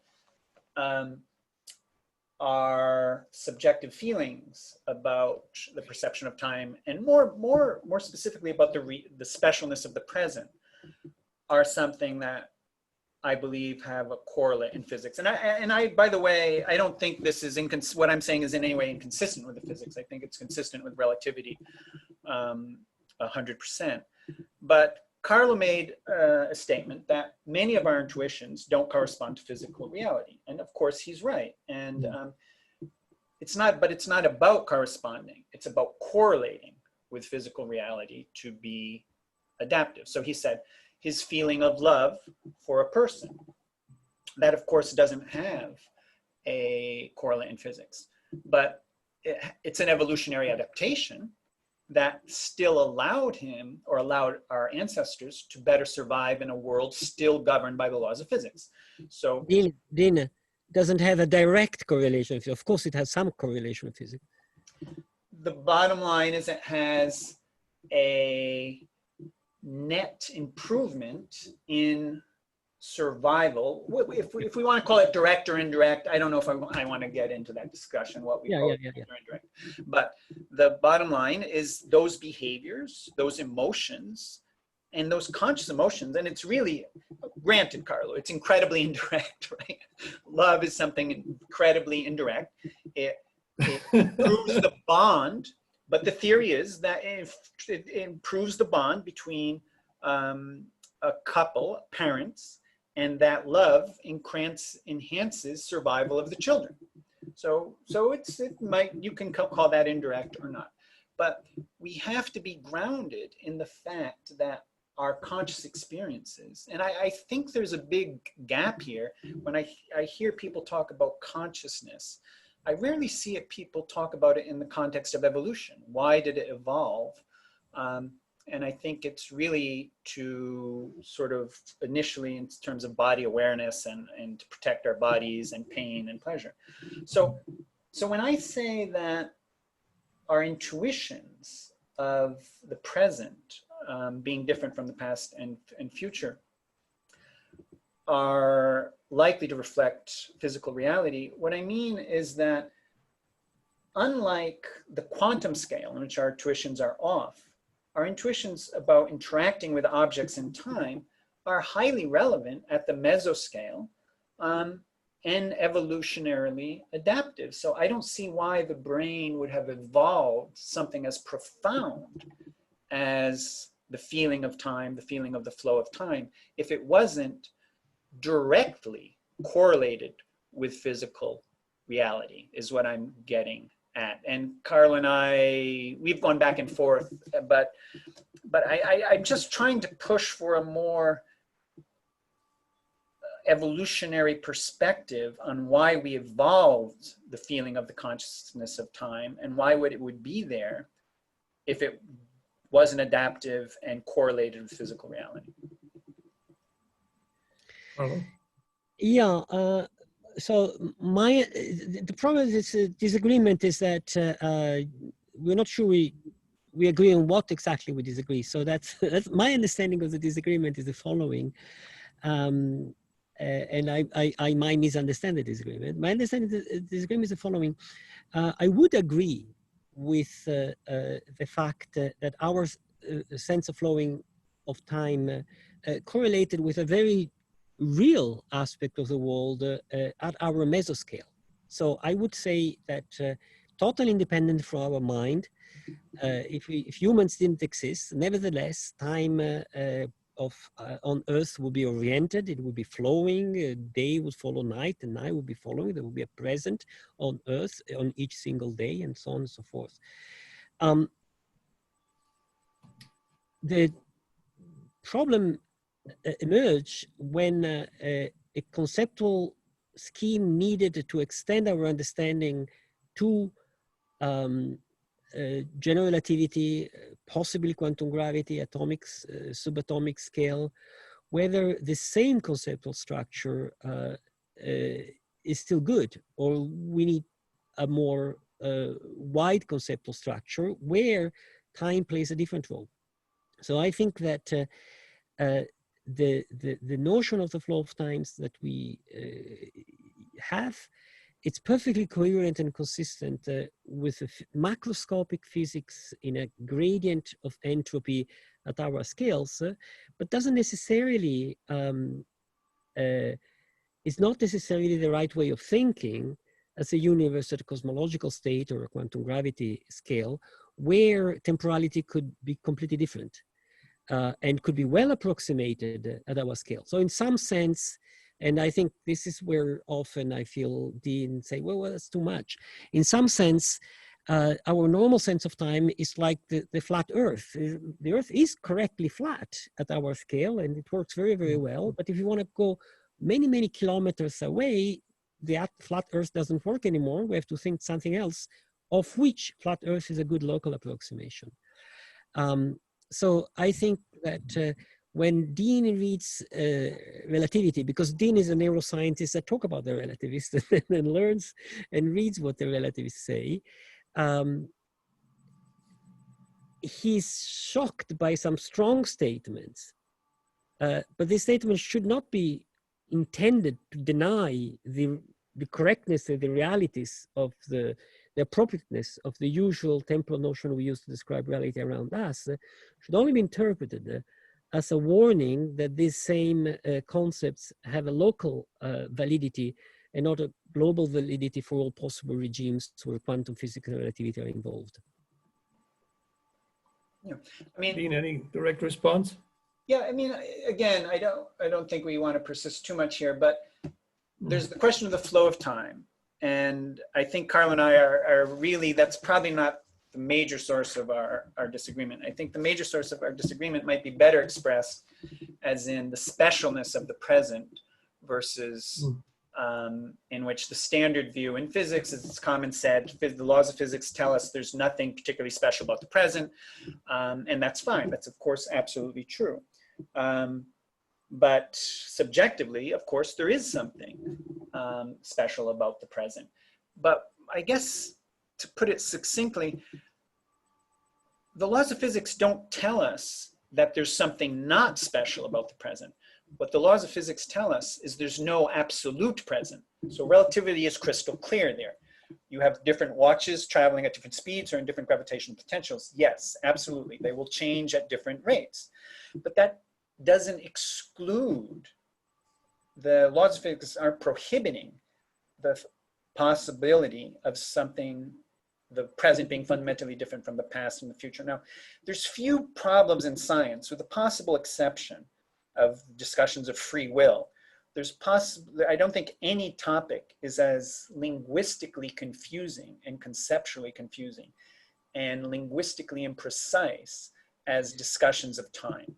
our subjective feelings about the perception of time, and more specifically about the specialness of the present, are something that I believe have a correlate in physics. And I by the way, I don't think this is what I'm saying is in any way inconsistent with the physics. I think it's consistent with relativity 100%. But Carlo made a statement that many of our intuitions don't correspond to physical reality. And of course he's right. And it's not about corresponding. It's about correlating with physical reality to be adaptive. So he said, his feeling of love for a person, that of course doesn't have a correlate in physics, but it's an evolutionary adaptation that still allowed him, or allowed our ancestors, to better survive in a world still governed by the laws of physics. So Dean doesn't have a direct correlation. Of course it has some correlation with physics. The bottom line is it has a net improvement in survival. If we want to call it direct or indirect, I don't know if I want to get into that discussion, what we call direct or indirect. But the bottom line is those behaviors, those emotions, and those conscious emotions, and it's really, granted, Carlo, it's incredibly indirect, right? Love is something incredibly indirect. It improves the bond. But the theory is that it improves the bond between a couple, parents, and that love enhances survival of the children. So you can call that indirect or not. But we have to be grounded in the fact that our conscious experiences, and I think there's a big gap here. When I hear people talk about consciousness, I rarely see people talk about it in the context of evolution. Why did it evolve? And I think it's really to sort of initially in terms of body awareness and to protect our bodies and pain and pleasure. So when I say that our intuitions of the present being different from the past and future are likely to reflect physical reality, what I mean is that unlike the quantum scale in which our intuitions are off, our intuitions about interacting with objects in time are highly relevant at the mesoscale and evolutionarily adaptive. So I don't see why the brain would have evolved something as profound as the feeling of time, the feeling of the flow of time, if it wasn't directly correlated with physical reality, is what I'm getting at. And Carl and I, we've gone back and forth, but I'm just trying to push for a more evolutionary perspective on why we evolved the feeling of the consciousness of time and why it would be there if it wasn't adaptive and correlated with physical reality. Yeah, so the problem with this disagreement is that we're not sure we agree on what exactly we disagree. So that's my understanding of the disagreement is the following. And I might misunderstand the disagreement. My understanding of the disagreement is the following. I would agree with the fact that our sense of flowing of time correlated with a very real aspect of the world at our mesoscale. So I would say that totally independent from our mind, if humans didn't exist, nevertheless, time on Earth would be oriented, it would be flowing, day would follow night, and night would be following, there would be a present on Earth on each single day, and so on and so forth. The problem emerged when a conceptual scheme needed to extend our understanding to general relativity, possibly quantum gravity, atomics, subatomic scale, whether the same conceptual structure is still good, or we need a more wide conceptual structure where time plays a different role. So I think that the notion of the flow of times that we have, it's perfectly coherent and consistent with macroscopic physics in a gradient of entropy at our scales, but doesn't necessarily, is not necessarily the right way of thinking as a universe at a cosmological state or a quantum gravity scale, where temporality could be completely different and could be well approximated at our scale. So in some sense, and I think this is where often I feel Dean say, well, that's too much. In some sense, our normal sense of time is like the flat Earth. The Earth is correctly flat at our scale, and it works very, very well. But if you want to go many, many kilometers away, the flat Earth doesn't work anymore. We have to think something else, of which flat Earth is a good local approximation. So I think that when Dean reads relativity, because Dean is a neuroscientist that talks about the relativists and learns and reads what the relativists say, he's shocked by some strong statements, but these statements should not be intended to deny the correctness and the realities of the appropriateness of the usual temporal notion we use to describe reality around us, should only be interpreted as a warning that these same concepts have a local validity and not a global validity for all possible regimes where quantum physics and relativity are involved. Yeah, I mean, Dean, any direct response? Yeah, I mean, again, I don't think we want to persist too much here, but there's the question of the flow of time. And I think Carlo and I are really, that's probably not the major source of our disagreement. I think the major source of our disagreement might be better expressed as in the specialness of the present versus in which the standard view in physics, as it's common said, the laws of physics tell us there's nothing particularly special about the present, and that's fine. That's, of course, absolutely true. But subjectively, of course, there is something special about the present. But I guess, to put it succinctly, the laws of physics don't tell us that there's something not special about the present. What the laws of physics tell us is there's no absolute present. So relativity is crystal clear there. You have different watches traveling at different speeds or in different gravitational potentials. Yes, absolutely. They will change at different rates. But that doesn't exclude, the laws of physics aren't prohibiting the possibility of something, the present being fundamentally different from the past and the future. Now, there's few problems in science, with the possible exception of discussions of free will. I don't think any topic is as linguistically confusing and conceptually confusing and linguistically imprecise as discussions of time.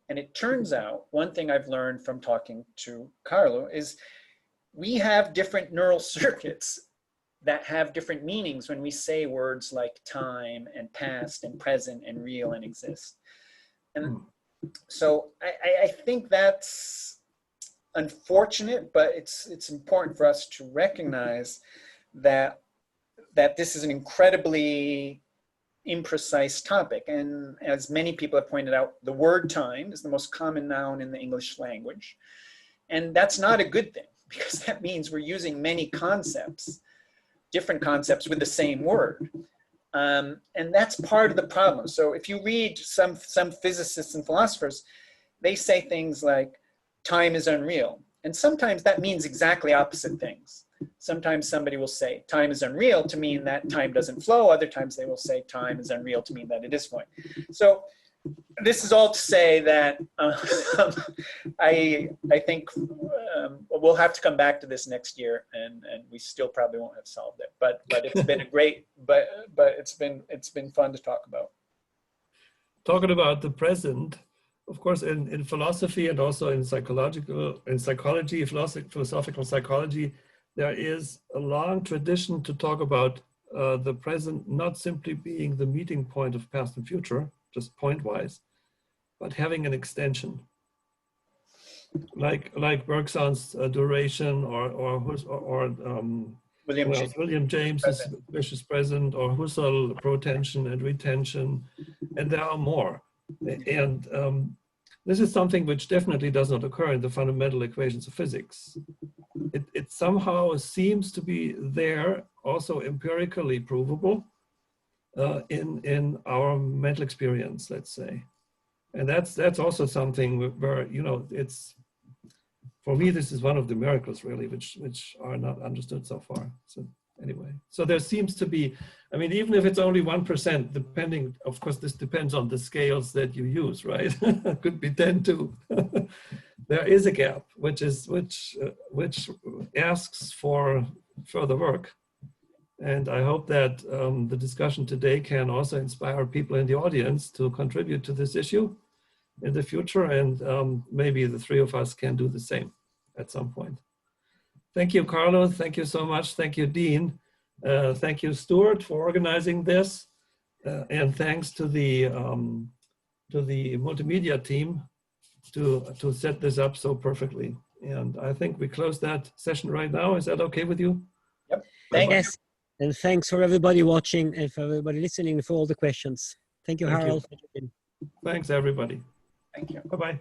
And it turns out, one thing I've learned from talking to Carlo is we have different neural circuits that have different meanings when we say words like time and past and present and real and exist. And so I think that's unfortunate, but it's important for us to recognize that this is an incredibly imprecise topic. And as many people have pointed out, the word time is the most common noun in the English language. And that's not a good thing, because that means we're using many concepts, different concepts with the same word. And that's part of the problem. So if you read some physicists and philosophers, they say things like, time is unreal. And sometimes that means exactly opposite things. Sometimes somebody will say time is unreal to mean that time doesn't flow. Other times they will say time is unreal to mean that it is flowing. So this is all to say that I think we'll have to come back to this next year, and we still probably won't have solved it. But it's been a great, but it's been fun to talk about. Talking about the present, of course, in philosophy and also in psychology, philosophical psychology, there is a long tradition to talk about the present not simply being the meeting point of past and future, just point-wise, but having an extension, like Bergson's duration, or William James's vicious present, or Husserl protension and retention, and there are more. And this is something which definitely does not occur in the fundamental equations of physics. It somehow seems to be there, also empirically provable in our mental experience, let's say. And that's also something where, you know, it's, for me, this is one of the miracles really, which are not understood so far. So anyway, so there seems to be, I mean, even if it's only 1%, depending, of course, this depends on the scales that you use, right? Could be 10 too. There is a gap, which asks for further work. And I hope that the discussion today can also inspire people in the audience to contribute to this issue in the future. And maybe the three of us can do the same at some point. Thank you, Carlo. Thank you so much. Thank you, Dean. Thank you, Stuart, for organizing this. And thanks to the multimedia team to set this up so perfectly. And I think we close that session right now. Is that okay with you? Yep. Thank you. And thanks for everybody watching and for everybody listening, for all the questions. Thank you, Harold. Thanks, everybody. Thank you. Bye-bye.